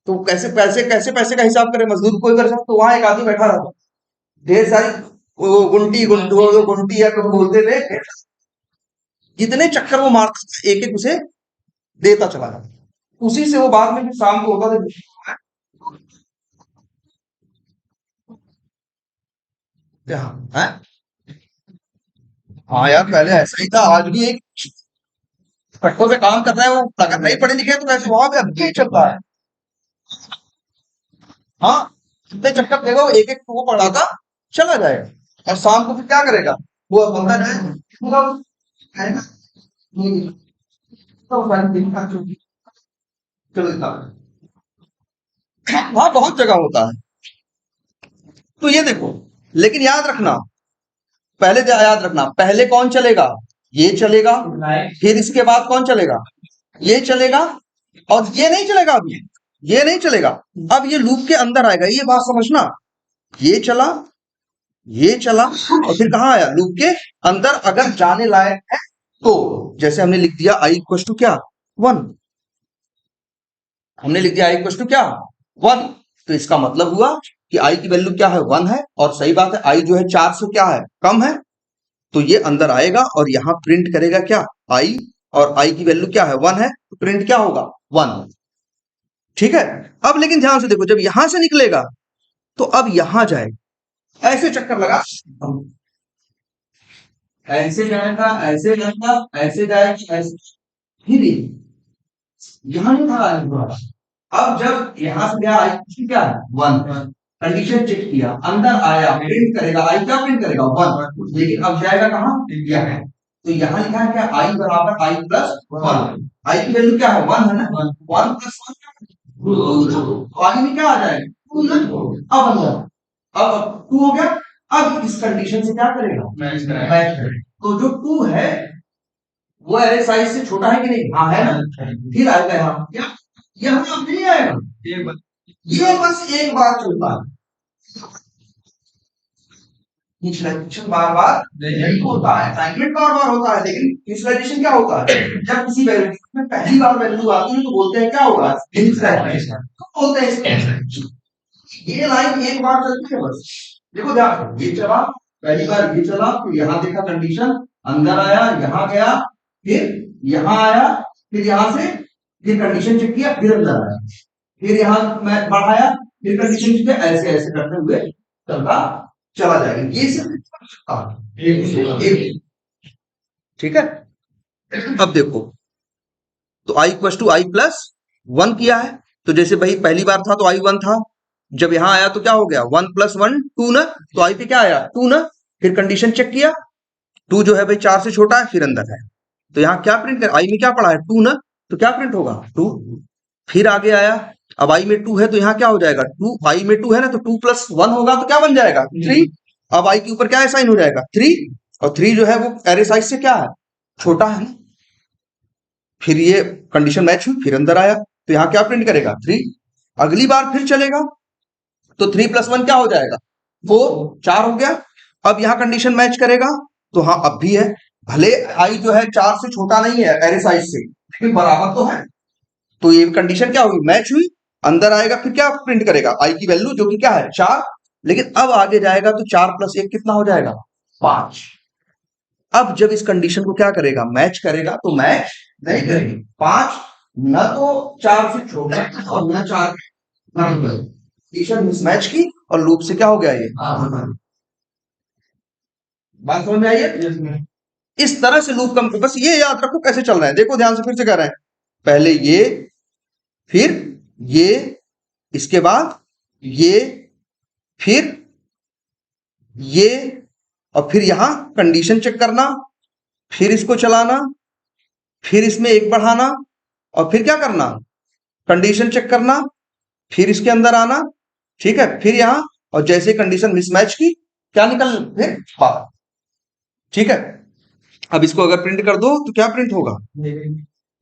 तो कैसे पैसे का हिसाब करे, मजदूर कोई कर सकता, तो वहां एक आदमी बैठा रहता, ढेर सारी वो गुंटी या कुछ बोलते थे, जितने चक्कर वो मारता था एक एक उसे देता चला जाता, उसी से वो बाद में फिर शाम को होता था। हाँ हैं? हाँ यार पहले ऐसा ही था, आज भी एक ट्रकों पे काम कर रहा है वो, अगर नहीं पढ़े लिखे तो वैसे वहां पे अभी भी चलता है। हाँ, कितने चक्कर देगा वो, एक एक को पढ़ाता चला जाएगा, और शाम को फिर क्या करेगा, वो बंदा जाए पूरा खाएगा। तो सारी दिन खा चुकी, चलो इतना। हाँ बहुत जगह होता है। तो ये देखो, लेकिन याद रखना, पहले याद रखना, पहले कौन चलेगा, ये चलेगा, फिर इसके बाद कौन चलेगा, ये चलेगा, और ये नहीं चलेगा, अभी ये नहीं चलेगा, अब ये लूप के अंदर आएगा, ये बात समझना, ये चला, ये चला, और फिर कहाँ आया, लूप के अंदर अगर जाने लायक है तो, जैसे हमने लिख दिया आई इक्वल टू क्या, 1, हमने लिख दिया आई इक्वल टू क्या, 1, तो इसका मतलब हुआ कि आई की वैल्यू क्या है, 1 है, और सही बात है आई जो है 4 से क्या है, कम है, तो ये अंदर आएगा और यहां प्रिंट करेगा क्या, आई, और आई की वैल्यू क्या है, 1 है, तो प्रिंट क्या होगा, 1। ठीक है, अब लेकिन ध्यान से देखो, जब यहां से निकलेगा तो अब यहां जाएगा, ऐसे चक्कर लगा, ऐसे जाएगा, ऐसे जाएगा, ऐसे जाएगा, ऐसे, फिर यहां नहीं था। अब जब यहां से गया आई क्या है, 1, कंडीशन चेक किया, अंदर आया, प्रिंट करेगा, आई क्या प्रिंट करेगा, 1, लेकिन अब जाएगा कहां, यहाँ, तो यहाँ लिखा है क्या, आई बराबर आई प्लस 1, आई की वैल्यू क्या है, 1 है ना, 1 प्लस 1, तो आई में क्या आ जाएगा, 2, अब अंदर, अब 2 हो गया, अब इस कंडीशन से क्या करेगा, मैच करेगा, तो जो 2 है वो एरे साइज से छोटा है कि नहीं, हाँ है ना, फिर आएगा यहाँ, यहाँ अब नहीं आएगा, ये बस एक बार चलता है, इनिशियलाइजेशन बार बार नहीं होता है, असाइनमेंट बार बार होता है, लेकिन इनिशियलाइजेशन क्या होता है, जब किसी वैल्यू में पहली बार वैल्यू आती है तो बोलते हैं क्या होगा, इनिशियलाइजेशन, तो बोलते हैं इसको, ये लाइन एक बार चलती है बस। देखो ध्यान, ये चला पहली बार, ये चला, तो यहाँ देखा कंडीशन, अंदर आया, यहाँ गया, फिर यहाँ आया, फिर यहाँ से फिर कंडीशन चेक किया, फिर अंदर आया, फिर यहाँ मैं बढ़ाया, फिर कंडीशन चेक किया, ऐसे ऐसे करते हुए चलता चला जाएगा, ये सिर्फ ठीक है। अब देखो, तो आई इक्वल टू आई प्लस 1 किया है, तो जैसे भाई पहली बार था तो आई 1 था, जब यहां आया तो क्या हो गया 1 + 1 2 ना, तो आई पे क्या आया 2 ना, फिर कंडीशन चेक किया 2 जो है भाई 4 से छोटा है, फिर अंदर है, तो यहाँ क्या प्रिंट कर, आई में क्या पड़ा है 2 ना, तो क्या प्रिंट होगा 2। फिर आगे आया, अब आई में 2 है तो यहाँ क्या हो जाएगा 2, आई में 2 है ना, तो 2 + 1 होगा तो क्या बन जाएगा 3। अब आई के ऊपर क्या साइन हो जाएगा 3, और 3 जो है वो एरे साइज से क्या है छोटा है ना, फिर ये कंडीशन मैच हुई, फिर अंदर आया तो यहाँ क्या प्रिंट करेगा 3। अगली बार फिर चलेगा तो 3 + 1 क्या हो जाएगा 4, 4 हो गया। अब यहाँ कंडीशन मैच करेगा तो हाँ अब भी है, भले आई जो है 4 से छोटा नहीं है एरे साइज से, लेकिन बराबर तो है, तो ये कंडीशन क्या हुई मैच हुई। अंदर आएगा फिर क्या प्रिंट करेगा आई की वैल्यू जो कि क्या है 4, लेकिन अब आगे जाएगा तो 4 + 1 कितना हो जाएगा 5। अब जब इस कंडीशन को क्या करेगा मैच करेगा, तो मैच नहीं करेगी 5 न तो 4 से छोटा और न 4 कंडीशन मिसमैच की, और लूप से क्या हो गया ये बात समझ में आई है। इस तरह से लूप कम, बस ये याद रखो कैसे चल रहा है, देखो ध्यान से फिर से कह रहे हैं, पहले ये, फिर ये, इसके बाद ये, फिर ये, और फिर यहां कंडीशन चेक करना, फिर इसको चलाना, फिर इसमें एक बढ़ाना, और फिर क्या करना कंडीशन चेक करना, फिर इसके अंदर आना, ठीक है, फिर यहां, और जैसे कंडीशन मिसमैच की क्या निकल फिर बाहर, ठीक है। अब इसको अगर प्रिंट कर दो तो क्या प्रिंट होगा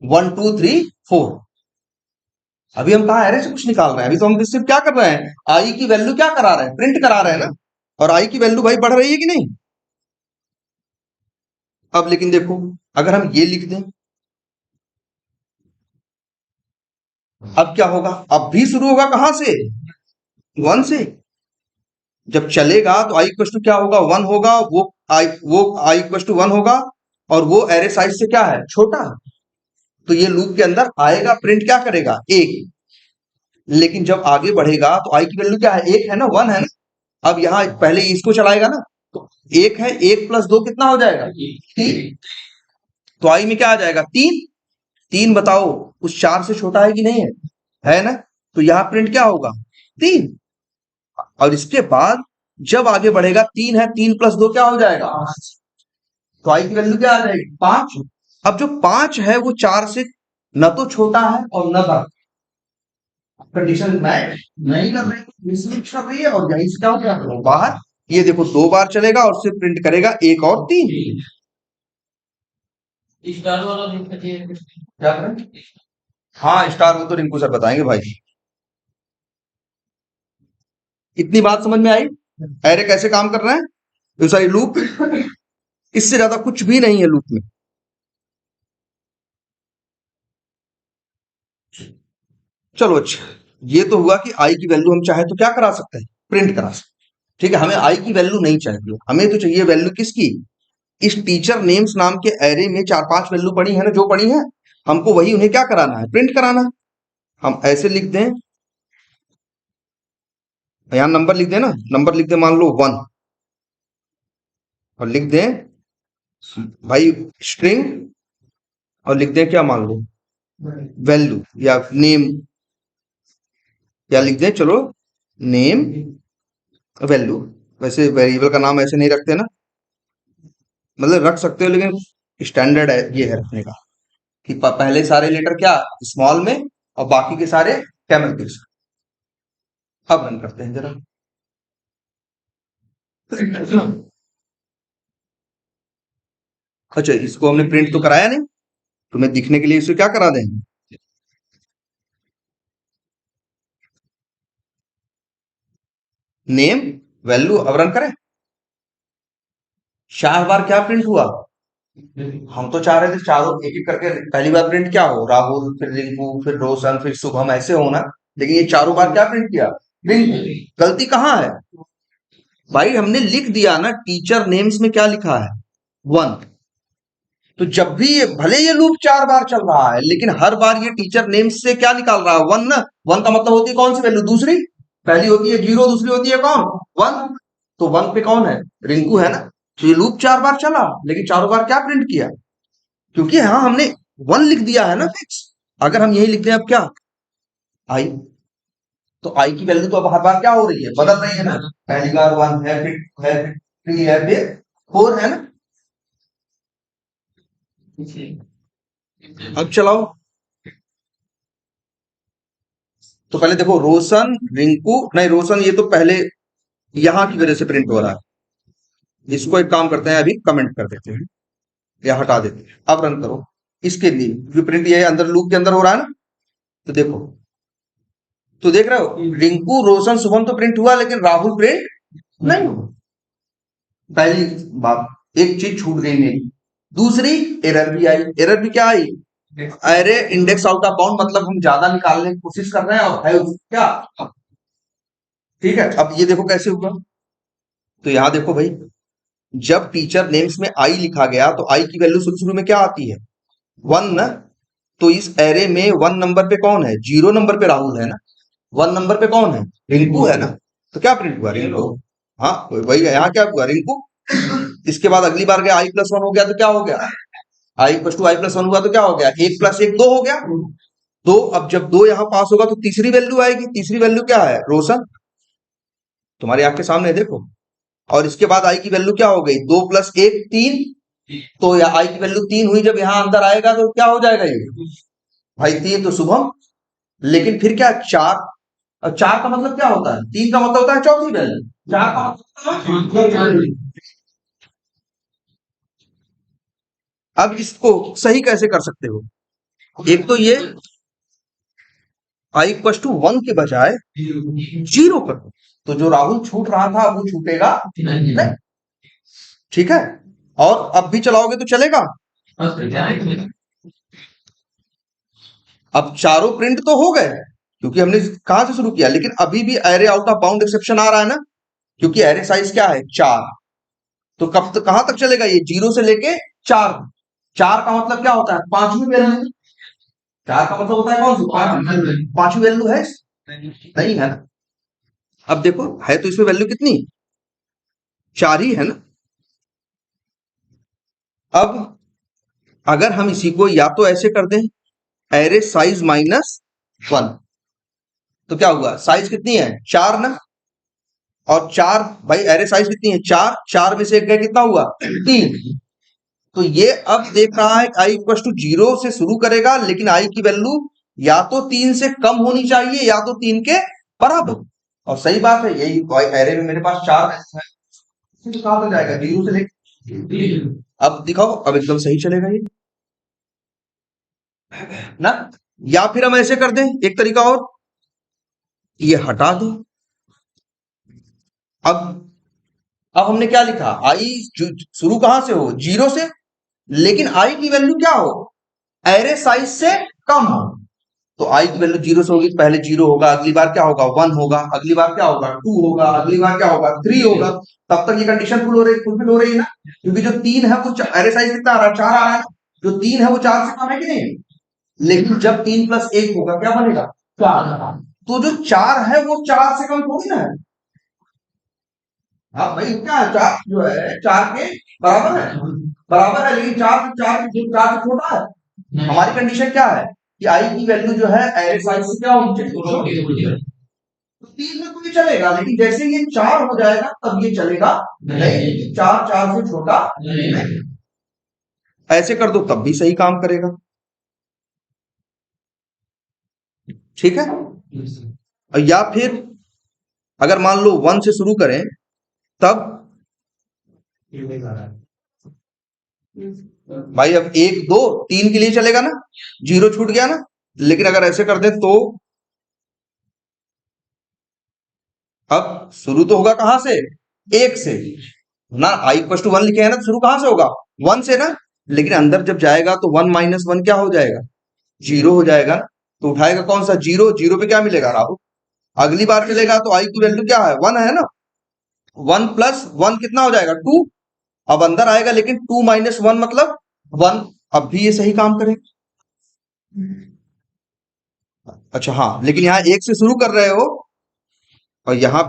1 2 3 4। अभी हम कहा एरे से कुछ निकाल रहे हैं, अभी तो हम सिर्फ क्या कर रहे हैं आई की वैल्यू क्या करा रहे हैं प्रिंट करा रहे हैं ना, और आई की वैल्यू भाई बढ़ रही है कि नहीं। अब लेकिन देखो अगर हम ये लिख दें, अब क्या होगा, अब भी शुरू होगा कहां से 1 से, जब चलेगा तो आई इक्वल टू क्या होगा 1 होगा, वो आई इक्वल टू 1 होगा, और वो एरे साइज से क्या है छोटा, तो ये लूप के अंदर आएगा प्रिंट क्या करेगा 1। लेकिन जब आगे बढ़ेगा तो आई की वैल्यू क्या है 1 है ना 1 है ना, अब यहाँ पहले इसको चलाएगा ना, तो 1 है 1 + 2 कितना हो जाएगा 3, तो आई में क्या आ जाएगा 3। 3 बताओ उस 4 से छोटा है कि नहीं है ना, तो यहाँ प्रिंट क्या होगा 3। और इसके बाद जब आगे बढ़ेगा 3 है 3 + 2 क्या हो जाएगा, तो आई की वैल्यू क्या आ जाएगी 5। अब जो 5 है वो 4 से न तो छोटा है और न बड़ा, कंडीशन मैच नहीं कर रही, मिसमैच कर रही है, और यहीं से क्या हो गया बाहर। ये देखो 2 बार चलेगा और सिर्फ प्रिंट करेगा 1 और 3। स्टार वाला क्या करें, हाँ स्टार वो तो रिंकू सर बताएंगे भाई। इतनी बात समझ में आई एरे कैसे काम कर रहे हैं, तो सारी लूप, इससे ज्यादा कुछ भी नहीं है लूप में। चलो अच्छा, ये तो हुआ कि आई की वैल्यू हम चाहे तो क्या करा सकते हैं प्रिंट करा सकते हैं, ठीक है। हमें आई की वैल्यू नहीं चाहिए, हमें तो चाहिए वैल्यू किसकी, इस टीचर नेम्स नाम के एरे में 4-5 वैल्यू पड़ी है ना, जो पड़ी है हमको वही उन्हें क्या कराना है प्रिंट कराना है। हम ऐसे लिख दें, यहां नंबर लिख दें ना, नंबर लिख दें मान लो 1, और लिख दें भाई स्ट्रिंग, और लिख दें क्या मान लो वैल्यू या नेम, या लिख दें चलो नेम वैल्यू। वैसे वेरिएबल का नाम ऐसे नहीं रखते ना, मतलब रख सकते हो लेकिन स्टैंडर्ड है ये है रखने का, कि पहले सारे लेटर क्या स्मॉल में और बाकी के सारे कैमल के साथ। अब रन करते हैं जरा, अच्छा इसको हमने प्रिंट तो कराया नहीं, तुम्हें दिखने के लिए इसे क्या करा दें नेम वैल्यू। अब रन करें, 4 बार क्या प्रिंट हुआ, हम तो चाह रहे थे चारों एक एक करके पहली बार प्रिंट क्या हो राहुल, फिर रिंकू, फिर रोशन, फिर शुभम ऐसे होना, लेकिन ये चारों बार क्या प्रिंट किया रिंकू। गलती कहाँ है भाई, हमने लिख दिया ना टीचर नेम्स में क्या लिखा है 1, तो जब भी ये भले ये लूप 4 बार चल रहा है लेकिन हर बार ये टीचर नेम्स से क्या निकाल रहा है 1 ना। 1 का मतलब होती है कौन सी वैल्यू, दूसरी, पहली होती है 0, दूसरी होती है कौन 1, तो 1 पे कौन है रिंकू है ना। तो ये लूप 4 बार चला लेकिन चारों बार क्या प्रिंट किया, क्योंकि हाँ हमने 1 लिख दिया है ना फिक्स। अगर हम यही लिख दें अब क्या आई, तो आई की वैल्यू तो अब हर बार क्या हो रही है, बदल रही है ना। पहली बार 1 है, फिर 3 है, फिर 4 है ना। अब चलाओ, तो पहले देखो रोशन, रिंकू, नहीं रोशन ये तो पहले यहां की वजह से प्रिंट हो रहा है। इसको एक काम करते हैं, अभी कमेंट कर देते हैं या हटा देते हैं। अब रन करो, इसके लिए जो प्रिंट ये अंदर लूप के अंदर हो रहा है ना, तो देखो, तो देख रहे हो रिंकू, रोशन, शुभम तो प्रिंट हुआ, लेकिन राहुल प्रिंट नहीं हुआ। पहली बात, एक चीज छूट गई मेरी। दूसरी, एरर भी आई। एरर भी क्या आई, अरे इंडेक्स आउट ऑफ बाउंड, मतलब हम ज्यादा निकालने की कोशिश कर रहे हैं और है क्या। ठीक है, अब ये देखो कैसे होगा। तो यहां देखो भाई, जब टीचर नेम्स में आई लिखा गया तो आई की वैल्यू शुरू शुरू में क्या आती है, 1 ना। तो इस एरे में 1 नंबर पे कौन है, 0 नंबर पे राहुल है ना। 1 नंबर पे कौन है, रिंकू है ना। तो क्या प्रिंट हुआ, रिंकू। हाँ वही है, यहाँ क्या हुआ, रिंकू। इसके बाद अगली बार गया i+1 हो गया, तो क्या हो गया, i+2 i+1 हुआ तो क्या हो गया, 1+1 2 हो गया। दो, अब जब 2 यहाँ पास होगा तो तीसरी वैल्यू आएगी। तीसरी वैल्यू क्या है, रोशन, तुम्हारी आंख के सामने है, देखो। और इसके बाद आई की वैल्यू क्या हो गई, 2+1 3। तो आई की वैल्यू 3 हुई, जब यहां अंदर आएगा तो क्या हो जाएगा ये भाई, 3 तो शुभम। लेकिन फिर क्या, 4। और 4 का मतलब क्या होता है, 3 का मतलब होता है चौथी वैल्यू, 4 का मतलब। अब इसको सही कैसे कर सकते हो, एक तो ये i+1 के बजाय 0 कर दो, तो जो राहुल छूट रहा था वो छूटेगा नहीं। ठीक है, और अब भी चलाओगे तो चलेगा। अब चारों प्रिंट तो हो गए, क्योंकि हमने कहां से शुरू किया, लेकिन अभी भी array out of bound exception आ रहा है ना, क्योंकि एरे साइज क्या है, 4। तो कब तक, कहां तक चलेगा ये, 0 से लेके 4। 4 का मतलब क्या होता है, पांचवी वैल्यू। 4 का मतलब होता है कौन सी, पांचवी वैल्यू है, नहीं है ना। अब देखो, है तो इसमें वैल्यू कितनी, 4 ही है ना। अब अगर हम इसी को या तो ऐसे कर दें, एरे साइज -1, तो क्या हुआ, साइज कितनी है, 4 ना। और 4 भाई, एरे साइज कितनी है, 4। 4 में से एक गया, कितना हुआ, 3। तो ये अब देख रहा है i=0 से शुरू करेगा, लेकिन आई की वैल्यू या तो 3 से कम होनी चाहिए या तो 3 के बराबर। और सही बात है, यही एरे में मेरे पास 4 है, तो कहां तक जाएगा, 0 से लेकर। अब दिखाओ, अब एकदम सही चलेगा ये ना। या फिर हम ऐसे कर दें, एक तरीका और, ये हटा दो। अब हमने क्या लिखा, आई शुरू कहां से हो, 0 से, लेकिन आई की वैल्यू क्या हो, एरे साइज से कम हो। तो आई की वैल्यू 0 से होगी, तो पहले 0 होगा, अगली बार क्या होगा, 1 होगा, अगली बार क्या होगा, 2 होगा, अगली बार क्या होगा, 3 होगा। तब तक ये कंडीशन फुलफिल हो रही है ना, क्योंकि जो 3 है वो एरे साइज कितना आ रहा है, 4 आ रहा है ना। जो 3 है वो 4 से कम है कि नहीं, लेकिन जब 3+1 होगा क्या बनेगा, 4। तो जो 4 है वो 4 से कम थोड़ी ना है। हाँ भाई, क्या है, 4 जो है 4 के बराबर है, बराबर है, लेकिन 4 से छोटा है। हमारी कंडीशन क्या है कि आई की वैल्यू जो है एरे साइज से क्या होनी चाहिए, तो 3 में कोई चलेगा, लेकिन जैसे ये 4 हो जाएगा तब ये चलेगा नहीं, 4 से छोटा नहीं। ऐसे कर दो तब भी सही काम करेगा। ठीक है, या फिर अगर मान लो 1 से शुरू करें, तब भाई अब 1 2 3 के लिए चलेगा ना, 0 छूट गया ना। लेकिन अगर ऐसे कर दे तो अब शुरू तो होगा कहां से, 1 से ना। i=1 लिखे हैं ना, तो शुरू कहां से होगा, 1 से ना। लेकिन अंदर जब जाएगा तो 1 - 1 क्या हो जाएगा, 0 हो जाएगा ना। तो उठाएगा कौन सा, 0। 0 पे क्या मिलेगा, राहुल। अगली बार चलेगा तो आई की वैल्यू क्या है, 1 है ना। 1+1 कितना हो जाएगा, 2। अब अंदर आएगा, लेकिन 2 - 1 मतलब 1। अब भी ये सही काम करेगा। अच्छा हाँ, लेकिन यहाँ 1 से शुरू कर रहे हो, और यहाँ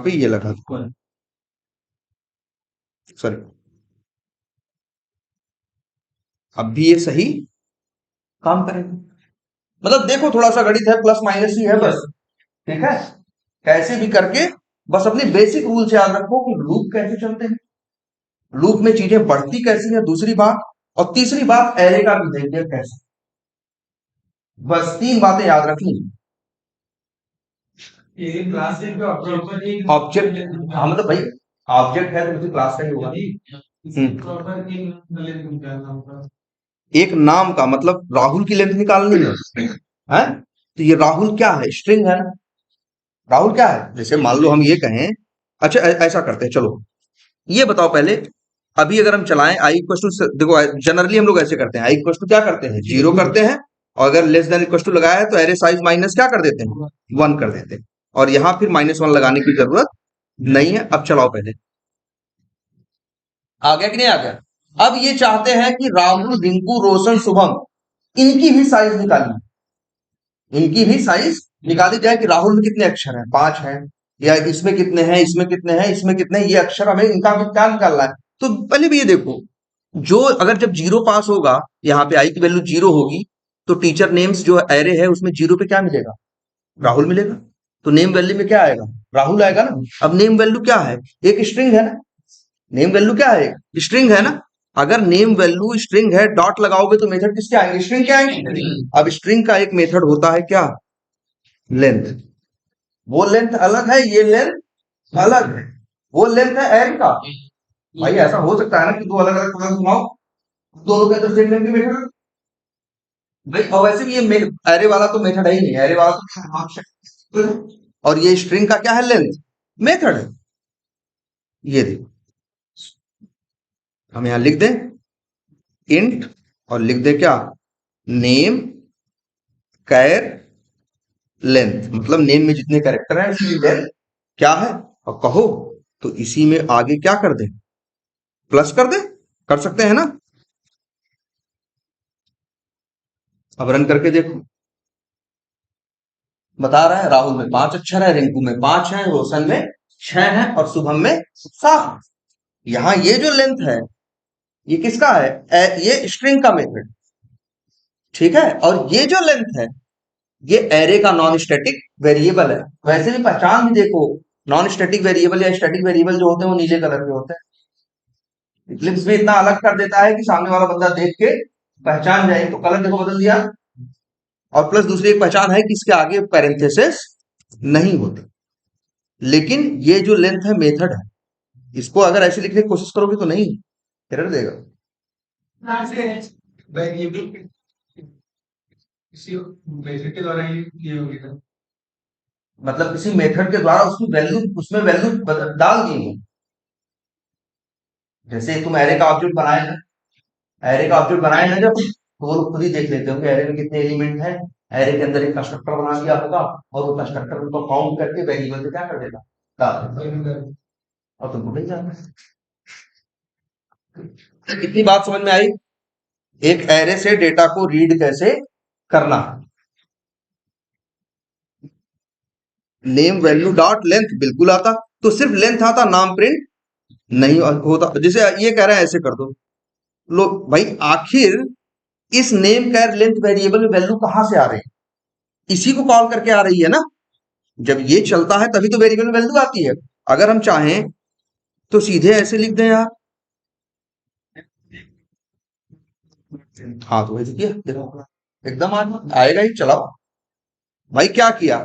पे ये लगा दो, सॉरी। अब भी ये सही काम करेगा। मतलब देखो थोड़ा सा गणित है, प्लस माइनस ही है बस, ठीक है। कैसे भी करके बस अपनी बेसिक रूल से याद रखो कि लूप कैसे चलते हैं, लूप में चीजें बढ़ती कैसी है, दूसरी बात, और तीसरी बात एरे का बिहेवियर कैसा। बस 3 बातें याद रखनी। ऑब्जेक्ट, हाँ मतलब भाई ऑब्जेक्ट है तो उसी क्लास का ही होगा। एक नाम का मतलब राहुल की लेंथ निकालनी है, तो ये राहुल क्या है, स्ट्रिंग है ना। राहुल क्या है, जैसे मान लो हम ये कहें, अच्छा ऐसा करते हैं, चलो ये बताओ पहले, अभी अगर हम चलाएं आई इक्वल टू, देखो जनरली हम लोग ऐसे करते हैं, आई इक्वल टू क्या करते हैं, 0 करते हैं, और अगर लेस देन इक्वल टू लगाया है तो एरे साइज माइनस क्या कर देते हैं, 1 कर देते हैं, और यहां फिर -1 लगाने की जरूरत नहीं है। अब चलाओ पहले, आ गया कि नहीं आ गया। अब ये चाहते हैं कि राहुल, रिंकू, रोशन, शुभम, इनकी भी साइज निकालनी, इनकी भी साइज निकाली जाए कि राहुल में कितने अक्षर हैं, 5 हैं, या इसमें कितने हैं, इसमें कितने हैं, इसमें कितने हैं, ये अक्षर हमें इनका भी क्या निकालना है। तो पहले भी ये देखो, जो अगर जब 0 पास होगा, यहाँ पे आई की वैल्यू 0 होगी, तो टीचर नेम्स जो एरे है उसमें 0 पे क्या मिलेगा, राहुल मिलेगा, तो नेम वैल्यू में क्या आएगा, राहुल आएगा ना। अब नेम वैल्यू क्या है, एक स्ट्रिंग है ना, नेम वैल्यू क्या है, स्ट्रिंग है ना। अगर नेम वैल्यू स्ट्रिंग है, डॉट लगाओगे तो मेथड किसके आएंगे, स्ट्रिंग के आएंगे। अब स्ट्रिंग का एक मेथड होता है क्या, लेंथ। वो लेंथ अलग है, ये लेंथ अलग है, वो लेंथ है एरे का। भाई ऐसा हो सकता है ना कि दो अलग अलग प्रोग्राम घुमाओ, दोनों के अंदर सेम लेंथ की मेथड। भाई और वैसे भी ये एरे वाला तो मेथड है ही नहीं, एरे वाला तो, और ये स्ट्रिंग का क्या है, लेंथ मेथड है। ये देखो हम यहां लिख दें इंट, और लिख दें क्या, नेम कैर लेंथ, मतलब नेम में जितने कैरेक्टर हैं उसकी लेंथ क्या है, और कहो तो इसी में आगे क्या कर दे, प्लस कर दे, कर सकते हैं ना। अब रन करके देखो, बता रहा है राहुल में 5 अक्षर है, रिंकू में 5 है, रोशन में 6 है, और शुभम में 7। यहां ये जो लेंथ है ये किसका है, ये स्ट्रिंग का मेथड, ठीक है। और ये जो लेंथ है ये एरे का नॉन स्टैटिक वेरिएबल है। वैसे भी पहचान भी देखो, नॉन स्टैटिक वेरिएबल या स्टैटिक वेरिएबल जो होते हैं वो नीले कलर के होते हैं। इक्लिप्स भी इतना अलग कर देता है कि सामने वाला बंदा देख के पहचान जाए, तो कलर देखो बदल दिया। और प्लस दूसरी एक पहचान है कि इसके आगे पैरेंथेसिस नहीं होते। लेकिन ये जो लेंथ है मेथड है, इसको अगर ऐसे लिखने की कोशिश करोगे तो नहीं, एरर देगा। किसी मेथड के द्वारा ही किए होंगे ना, मतलब किसी मेथड के द्वारा उसकी वैल्यू, उसमें वैल्यू डाल दी है। जैसे तुम एरे का ऑब्जेक्ट बनाए ना, एरे का ऑब्जेक्ट बनाए ना जब, तो वो लोग खुद ही देख लेते हो कि एरे में कितने एलिमेंट हैं, एरे के अंदर एक कंस्ट्रक्टर बना दिया होगा, और वो कंस्ट्रक्टर उनको काउंट करके वेरिएबल पे क्या कर देगा, डाल देगा, और तुमको मिल जाता है। कितनी बात समझ में आई, एक एरे से डेटा को रीड कैसे करना। नेम वैल्यू डॉट लेंथ बिल्कुल आता, तो सिर्फ लेंथ आता, नाम प्रिंट नहीं होता। जैसे ये कह रहे हैं ऐसे कर दो, लो भाई आखिर इस नेम कैर लेंथ वेरिएबल में वैल्यू कहां से आ रही है, इसी को कॉल करके आ रही है ना। जब ये चलता है तभी तो वेरिएबल में वैल्यू आती है। अगर हम चाहें तो सीधे ऐसे लिख दें यार, हाँ तो वैसे किया देखो, एकदम आएगा ही, चलाओ। भाई क्या किया,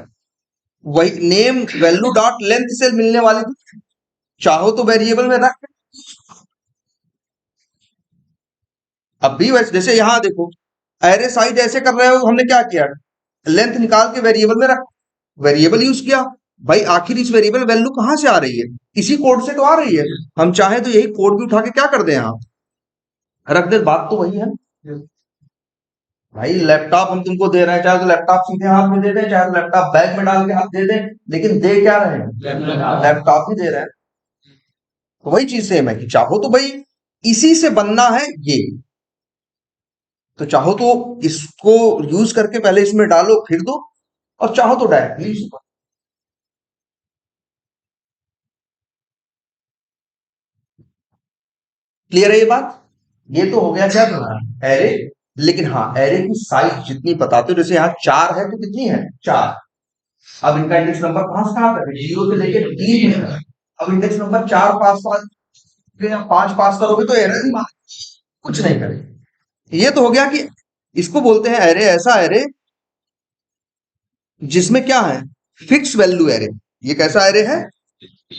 वही नेम वैल्यू डॉट लेंथ से मिलने वाली थी, चाहो तो वेरिएबल में रख। अब भी वैसे, जैसे यहां देखो एरे साइज ऐसे कर रहे हो, हमने क्या किया, लेंथ निकाल के वेरिएबल में रख, वेरिएबल यूज किया। भाई आखिर इस वेरिएबल वैल्यू कहां से आ रही है, इसी कोड से तो आ रही है। हम चाहे तो यही कोड भी उठा के क्या कर दें, यहां रख दे, बात तो वही है। भाई लैपटॉप हम तुमको दे रहे हैं, चाहे तो लैपटॉप सीधे हाथ में दे दें, चाहे तो लैपटॉप बैग में डाल के हाथ दे दें, लेकिन दे क्या रहे हैं, लैपटॉप ही दे रहे हैं। तो वही चीज सेम है कि चाहो तो भाई इसी से बनना है ये, तो चाहो तो इसको यूज करके पहले इसमें डालो फिर दो, और चाहो तो डायरेक्टली। क्लियर है ये बात, ये तो हो गया क्या तुम्हारा एरे लेकिन हाँ एरे की साइज जितनी बताते हो, जैसे यहाँ 4 है तो कितनी है 4। अब इनका इंडेक्स नंबर कहां से कहां तक है, 0 से लेकर 3 है। अब इंडेक्स नंबर 4 पास 5 पास करोगे तो एरे नहीं कुछ नहीं करेगा। ये तो हो गया कि इसको बोलते हैं एरे, ऐसा एरे जिसमें क्या है फिक्स वैल्यू एरे। ये कैसा एरे है,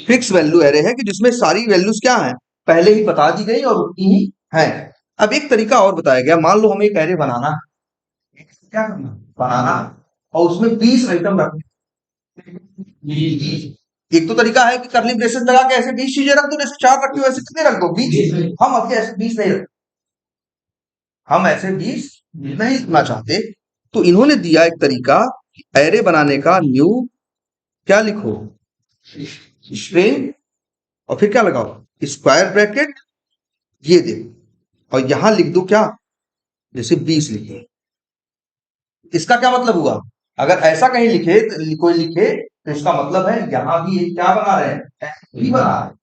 फिक्स वैल्यू एरे है कि जिसमें सारी वैल्यूज क्या है पहले ही बता दी गई और उतनी ही है। अब एक तरीका और बताया गया, मान लो हमें एक एरे बनाना है, क्या करना बनाना और उसमें 20 आइटम रखने। एक तो तरीका है कि कर्ली ब्रेसेस लगा के ऐसे 20 चीजें रख दो, जैसे 4 रखी हो ऐसे कितने रख दो 20। हम अभी ऐसे 20 नहीं रखते, हम ऐसे 20 नहीं रखना चाहते। तो इन्होंने दिया एक तरीका एरे बनाने का, न्यू क्या लिखो स्ट्रिंग और फिर क्या लगाओ स्क्वायर ब्रैकेट, ये दे और यहां लिख दो क्या जैसे 20 लिखे। इसका क्या मतलब हुआ, अगर ऐसा कहीं लिखे कोई लिखे तो इसका मतलब है यहां भी ये क्या बना रहे हैं ही बना रहे हैं।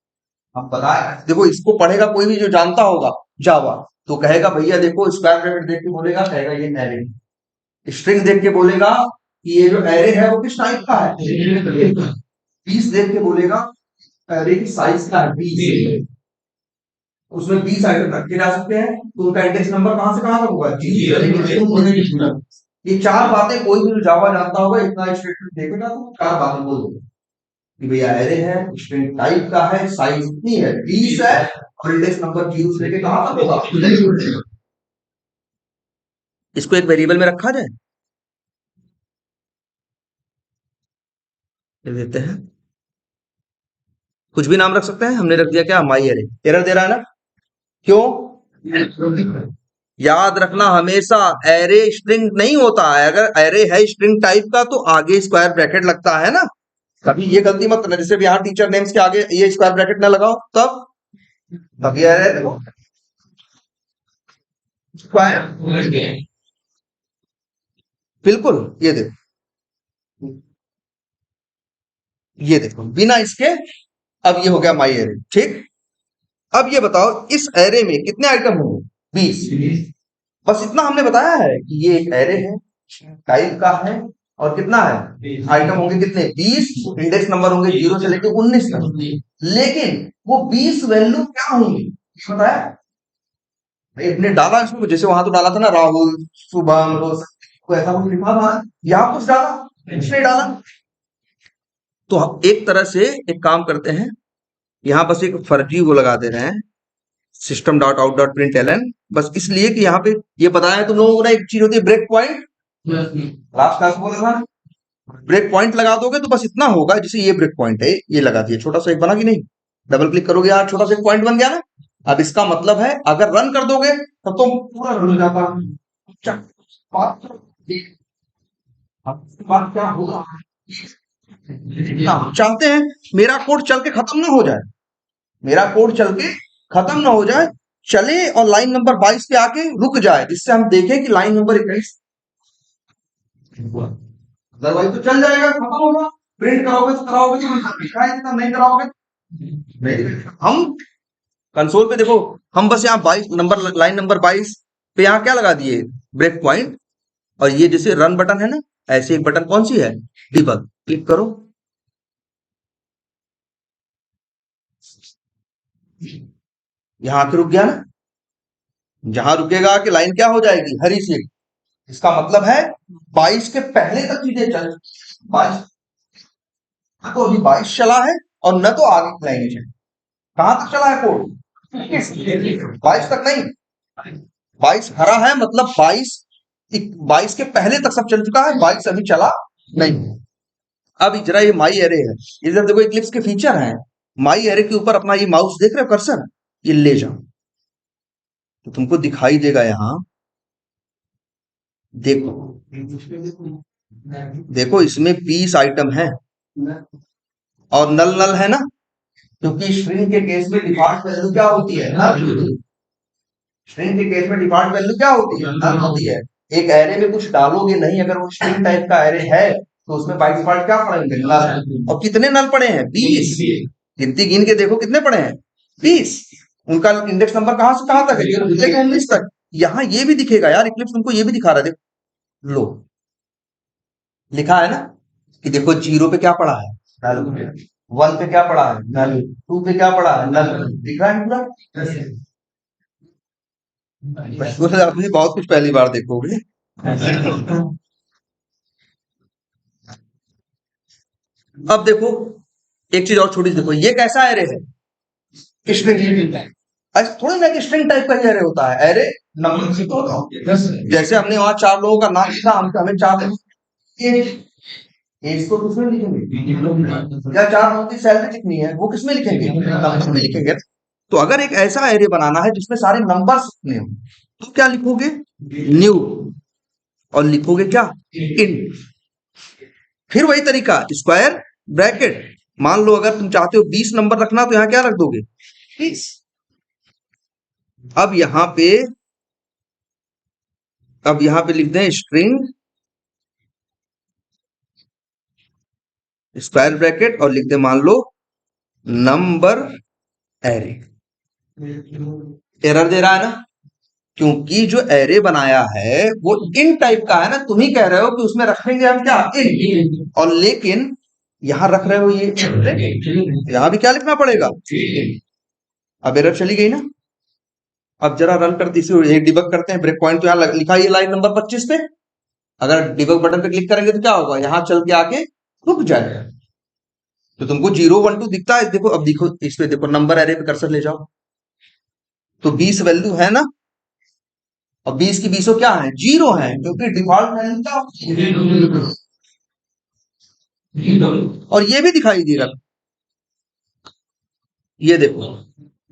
हम बताए देखो, इसको पढ़ेगा कोई भी जो जानता होगा जावा तो कहेगा भैया देखो स्क्वायर ब्रैकेट देख के बोलेगा कहेगा ये एरे, स्ट्रिंग देख के बोलेगा कि ये जो एरे है वो किस टाइप का है, 20 देख के बोलेगा एरे की साइज का है 20, उसमें 20 आइटम रखे जा सकते हैं तो उनका इंडेक्स नंबर कहां से कहां तक होगा। ये 4 बातें कोई भी जावा जानता होगा, इतना स्टेटमेंट देखेगा तो 4 बातें बोल दूंगा कि भैया एरे है, स्ट्रिंग टाइप का है, साइज इतनी है 20 है और इंडेक्स नंबर 0 से लेके कहां तक होगा। इसको एक वेरिएबल में रखा जाए, देते हैं कुछ भी नाम रख सकते हैं, हमने रख दिया क्या माई एरे। एरर दे रहा है ना, क्यों याद रखना हमेशा एरे स्ट्रिंग नहीं होता है। अगर एरे है स्ट्रिंग टाइप का तो आगे स्क्वायर ब्रैकेट लगता है ना, कभी ये गलती मत करना जैसे यहाँ टीचर नेम्स के आगे ये स्क्वायर ब्रैकेट ना लगाओ तब ये एरे देखो स्क्वायर, बिल्कुल ये देखो बिना इसके। अब ये हो गया माई एरे, ठीक। अब ये बताओ इस एरे में कितने आइटम होंगे 20, बस इतना हमने बताया है कि ये एक एरे है टाइप का है और कितना है आइटम होंगे कितने 20, इंडेक्स नंबर होंगे 0 से लेके 19 तक। लेकिन वो 20 वैल्यू क्या होंगी बताया आपने डाला इसमें, जैसे वहां तो डाला था ना राहुल शुभम को ऐसा कुछ लिखा था, यहाँ कुछ डाला कुछ नहीं डाला। तो एक तरह से एक काम करते हैं, यहाँ बस एक फर्जी वो लगा दे रहे हैं system dot out dot print L N, बस इसलिए कि यहाँ पे ये बताया तुम लोगों को ना एक चीज होती है ब्रेक पॉइंट, लास्ट क्लास बोला था ब्रेक पॉइंट लगा दोगे तो बस इतना होगा, जैसे ये ब्रेक पॉइंट है ये लगा दिया छोटा सा एक बना कि नहीं, डबल क्लिक करोगे यार छोटा सा एक पॉइंट बन गया ना। अब इसका मतलब है अगर रन कर दोगे तब तो पूरा रन हो जाता। बात क्या होगा, चाहते हैं मेरा कोड चल के खत्म ना हो जाए, मेरा कोड चल के खत्म ना हो जाए, चले और लाइन नंबर 22 पे आके रुक जाए, जिससे हम देखें कि लाइन नंबर 21 अदरवाइज तो चल जाएगा खत्म होगा, प्रिंट कराओगे तो कराओगे तो नहीं कराओगे। हम कंसोल पे देखो हम बस यहाँ 22 नंबर लाइन नंबर 22 पे यहाँ क्या लगा दिए ब्रेक पॉइंट, और ये जैसे रन बटन है ना ऐसे एक बटन कौन सी है डिबग, क्लिक करो यहां आके रुक गया ना, जहां रुकेगा कि लाइन क्या हो जाएगी हरी सी। इसका मतलब है 22 के पहले तक चीजें चल 22 तो अभी 22 चला है और न तो आगे की लाइन है, कहां तक चला है कोड 22 तक नहीं, 22 हरा है मतलब 22 के पहले तक सब चल चुका है, 22 अभी चला नहीं। अब जरा ये माई एरे है, इधर देखो इक्लिप्स के फीचर हैं, माई एरे के ऊपर अपना ये माउस देख रहे हो कर्सर, ये ले जाओ तो तुमको दिखाई देगा यहाँ देखो, देखो इसमें 20 आइटम है और नल नल है ना, क्योंकि स्ट्रिंग के केस में डिफॉल्ट वैल्यू क्या होती है नल, स्ट्रिंग के केस में डिफॉल्ट वैल्यू क्या होती है नल होती है। एक एरे में कुछ डालोगे नहीं, अगर वो स्ट्रिंग टाइप का एरे है तो उसमें बाय डिफॉल्ट क्या पड़ेंगे नल, और कितने नल पड़े हैं 20, गिनती गिन के देखो कितने पड़े हैं 20, उनका इंडेक्स नंबर कहां से कहां तक है 19 तक, यहां ये भी दिखेगा यार, इक्लिप्स तुमको ये भी दिखा रहा है, देखो लो लिखा है ना कि देखो 0 पे क्या पड़ा है, नल। 1 पे क्या पड़ा है, नल। 2 पे क्या पड़ा है, नल। दिख रहा है पूरा। बिल्कुल, आपने बहुत कुछ पहली बार देखोगे। अब देखो एक चीज और छोटी सी देखो, ये कैसा एरे है, स्ट्रिंग। ऐसे थोड़ी ना कि स्ट्रिंग टाइप का ही एरे होता है, एरे नंबर से होता है। जैसे हमने वहां 4 लोगों का नाम लिखा, हमें 4 एज को किसमें लिखेंगे, या 4 लोगों की सैलरी कितनी है वो किसमें लिखेंगे, नंबर में लिखेंगे। तो अगर एक ऐसा एरे बनाना है जिसमें सारे नंबर्स लिखने हो, तो क्या लिखोगे, न्यू, और लिखोगे क्या, इन। फिर वही तरीका, स्क्वायर ब्रैकेट। मान लो अगर तुम चाहते हो 20 नंबर रखना, तो यहां क्या रख दोगे, 20। अब यहां पे लिख दें स्ट्रिंग स्क्वायर ब्रैकेट और लिख दें मान लो नंबर एरे। एरर दे रहा है ना, क्योंकि जो एरे बनाया है वो इन टाइप का है ना, तुम ही कह रहे हो कि उसमें रखेंगे हम क्या, इन, और लेकिन यहां रख रहे हो ये, यहां भी क्या लिखना पड़ेगा, अब एरर चली गई ना। अब जरा रन करते इसे डिबग करते हैं, ब्रेक पॉइंट तो यहाँ लिखा है लाइन नंबर 25 पे। अगर डिबग बटन पे क्लिक करेंगे तो क्या होगा, यहां चल के आके रुक जाएगा। तो तुमको 0 1 2 दिखता है, देखो अब देखो इस पे, देखो नंबर एरे पे कर्सर ले जाओ, तो 20 वैल्यू है ना, और 20 की 20 क्या है, 0 है, क्योंकि डिफॉल्ट वैल्यू क्या होती, और ये भी दिखाई दे रहा, ये देखो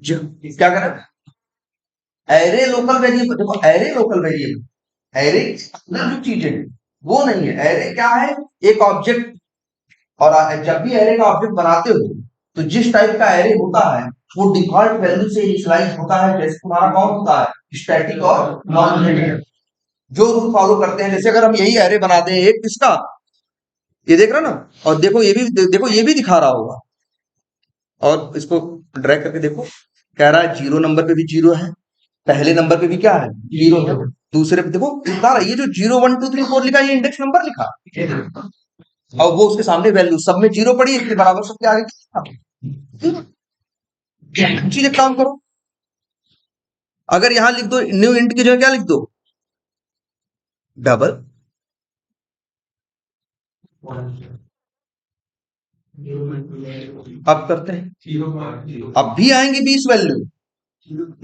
क्या कर रहा है, एरे लोकल वेरिएबल। देखो एरे लोकल वेरिएबल, एरे अंदर जो चीजें हैं वो नहीं है, एरे क्या है, एक ऑब्जेक्ट। और जब भी एरे का ऑब्जेक्ट बनाते हो, तो जिस टाइप का एरे होता है वो डिफॉल्ट वैल्यू से इनिशियलाइज होता है। जैसे तुम्हारा कौन होता है, स्टैटिक और नॉन स्टैटिक, जो रूल फॉलो करते हैं। जैसे अगर हम यही एरे बना दें एक किसका, ये देख रहा ना, और देखो ये भी, देखो ये भी दिखा रहा होगा, और इसको ड्रैग करके देखो, कह रहा है 0 नंबर पे भी 0 है, पहले नंबर पे भी क्या है, 0 है, दूसरे पे देखो बता रहा है, ये जो 0 1 2 3 4 लिखा है ये इंडेक्स नंबर लिखा, और वो उसके सामने वैल्यू सब में 0 पड़ी, इसके बराबर सबके आगे चीज। एक काम करो, अगर यहां लिख दो न्यू इंट की जगह क्या लिख दो, डबल। अब करते हैं, अब भी आएंगे 20 वैल्यू,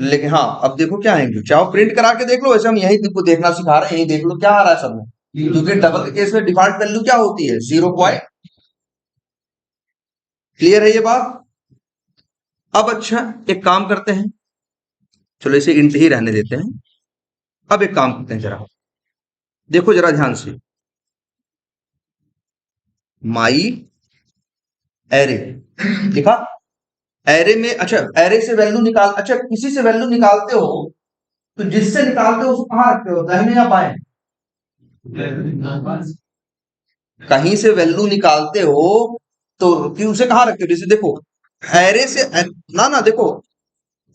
लेकिन हाँ अब देखो क्या आएंगे, चाहो प्रिंट करा के देख लो, वैसे हम यही देखना सिखा रहे हैं, यही देख लो क्या आ रहा है सब में, क्योंकि डबल के केस में डिफॉल्ट वैल्यू क्या होती है, 0 पॉइंट। क्लियर है ये बात। अब अच्छा एक काम करते हैं, चलो इसे इंट ही रहने देते हैं। अब एक काम करते हैं, जरा देखो जरा ध्यान से, माई एरे लिखा, एरे में, अच्छा एरे से वैल्यू निकाल, अच्छा किसी से वैल्यू निकालते हो तो जिससे निकालते हो उसको कहां रखते हो, दाहिने या बाएं, कहीं से वैल्यू निकालते हो तो कि उसे कहां रखते हो, जैसे देखो एरे से, ना ना देखो,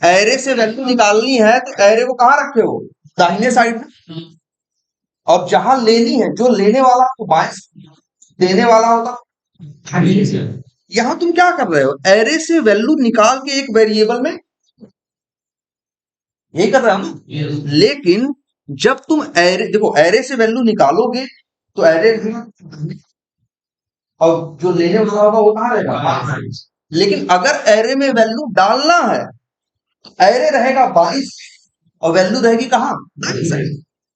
एरे से वैल्यू निकालनी है तो एरे को कहां रखे हो, दाहिने साइड में, और जहां लेनी है, जो लेने वाला तो बाएं, देने वाला होता। यहां तुम क्या कर रहे हो, एरे से वैल्यू निकाल के एक वेरिएबल में, यही कर रहे हो ना। लेकिन जब तुम एरे, देखो एरे से वैल्यू निकालोगे तो एरे, और जो लेने वाला होगा वो कहां रहेगा, लेकिन अगर एरे में वैल्यू डालना है तो एरे रहेगा 22 और वैल्यू रहेगी कहां,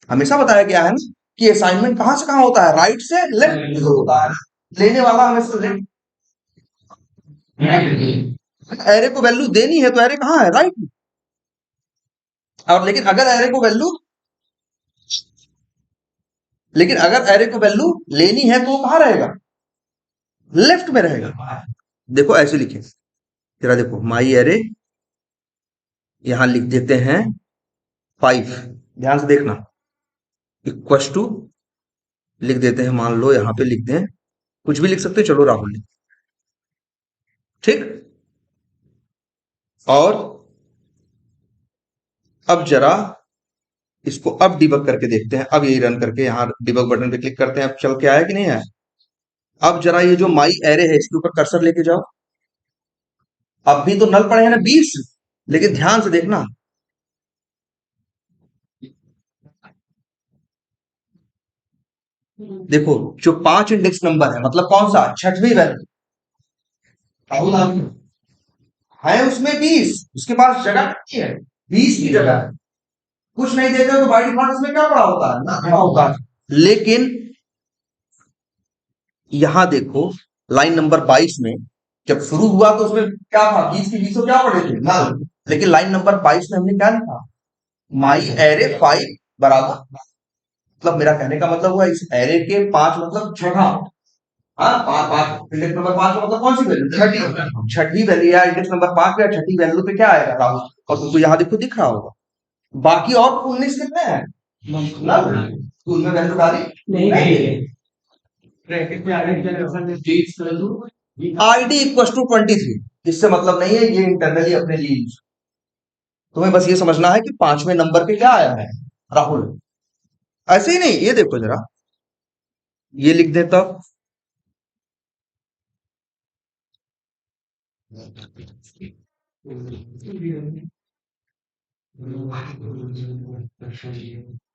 हमेशा बताया गया है ना कि असाइनमेंट कहां से कहां होता है, राइट से लेफ्ट होता है, लेने वाला हमेशा लेफ्ट। एरे को वैल्यू देनी है तो एरे कहां है, राइट में, और लेकिन अगर एरे को वैल्यू, लेकिन अगर एरे को वैल्यू लेनी है तो वो कहां रहेगा, लेफ्ट में रहेगा। देखो ऐसे लिखे जरा, देखो माई एरे, यहां लिख देते हैं 5, ध्यान से देखना, इक्वल टू लिख देते हैं, मान लो यहां पे लिख दें, कुछ भी लिख सकते हो, चलो राहुल लिख, ठीक। और अब जरा इसको अब डिबग करके देखते हैं। अब यही रन करके यहाँ डिबग बटन पे क्लिक करते हैं। अब चल के आया कि नहीं आया? अब जरा ये जो माई एरे है इसके ऊपर कर्सर लेके जाओ। अब भी तो नल पड़े हैं ना 20, लेकिन ध्यान से देखना, देखो जो 5 इंडेक्स नंबर है मतलब कौन सा, छठवीं वैल्यू है उसमें 20, उसके पास जगह कितनी है, 20 की जगह है। कुछ नहीं देते हो तो बाई डिफॉल्ट उसमें क्या पड़ा होता है ना, क्या होता है। लेकिन यहां देखो लाइन नंबर 22 में जब शुरू हुआ तो उसमें क्या था, 20 की 20 क्या पड़े थे नल। लेकिन लाइन नंबर 22 में हमने क्या लिखा, माई एरे 5 बराबर, मतलब मेरा कहने का मतलब हुआ इस एरे के 5 मतलब छठा, हाँ 5 इंडेक्स नंबर 5 का मतलब कौन सी वैल्यू, छठी, छठी वैल्यू या इंडेक्स नंबर 5 या छठी वैल्यू पे क्या आएगा राहुल, और तुमको यहाँ देखो दिख रहा होगा। बाकी और 19 कितने हैं नल, स्कूल में वैल्यू डाली नहीं नहीं है। है। ब्रैकेट में आगे आईडी इक्वल टू 23, इससे मतलब नहीं है, ये इंटरनली अपने लिए यूज। तुम्हें बस ये समझना है कि 5वें नंबर पे क्या आया है राहुल। ऐसे ही नहीं, ये देखो जरा, ये लिख देता,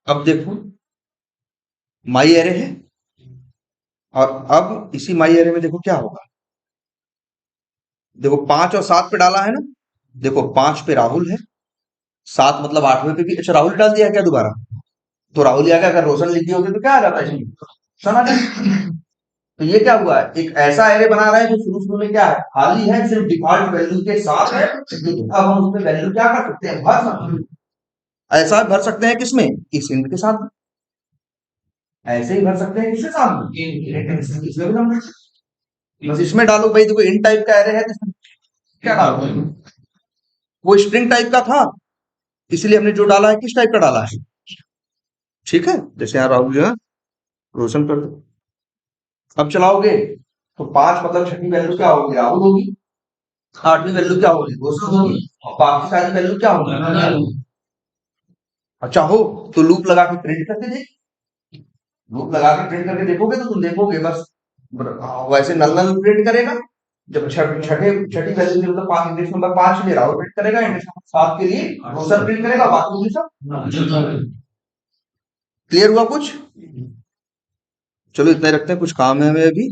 अब देखो माई एरे है, और अब इसी माई एरे में देखो क्या होगा, देखो 5 और 7 पे डाला है ना, देखो 5 पे राहुल है, 7 मतलब 8वें पे भी, अच्छा राहुल डाल दिया क्या दोबारा, तो राहुल आ गया, अगर रोशन लिख दिए होते तो क्या आ जाता है इसमें, रोशन आ जाता। तो ये क्या हुआ, एक ऐसा एरे बना रहा है जो शुरू शुरू में क्या है, खाली है, सिर्फ डिफॉल्ट वैल्यू के साथ है, लेकिन अब हम उसमें वैल्यू क्या कर सकते हैं, भर सकते हैं। ऐसा भर सकते हैं किसमें, इस इंट के साथ, ऐसे ही भर सकते हैं किसके साथ, इसमें भी हम भर सकते हैं। बस इसमें डालो भाई, देखो इन टाइप का एरे है तो इसमें क्या डालो, वो स्ट्रिंग टाइप का था, इसलिए हमने जो डाला है किस टाइप का डाला है, ठीक है। जैसे यहाँ राहुल जो है रोशन कर दो, अब चलाओगे तो 5 मतलब छठी वैल्यू क्या होगी, राहुल होगी, 8वीं वैल्यू क्या होगी, रोशन होगी, और बाकी सारी वैल्यू क्या होगी। अच्छा हो तो लूप लगा के प्रिंट करके देख, लूप लगा के प्रिंट करके देखोगे तो तुम देखोगे बस वैसे नल नल प्रिंट करेगा। जब छठी वैल्यू के मतलब 5 इंडेक्स नंबर 5 के लिए राहुल प्रिंट करेगा, इंडेक्स नंबर 7 के लिए रोशन प्रिंट करेगा, बाकी सब क्लियर हुआ कुछ। चलो इतना ही रखते हैं, कुछ काम है हमें अभी।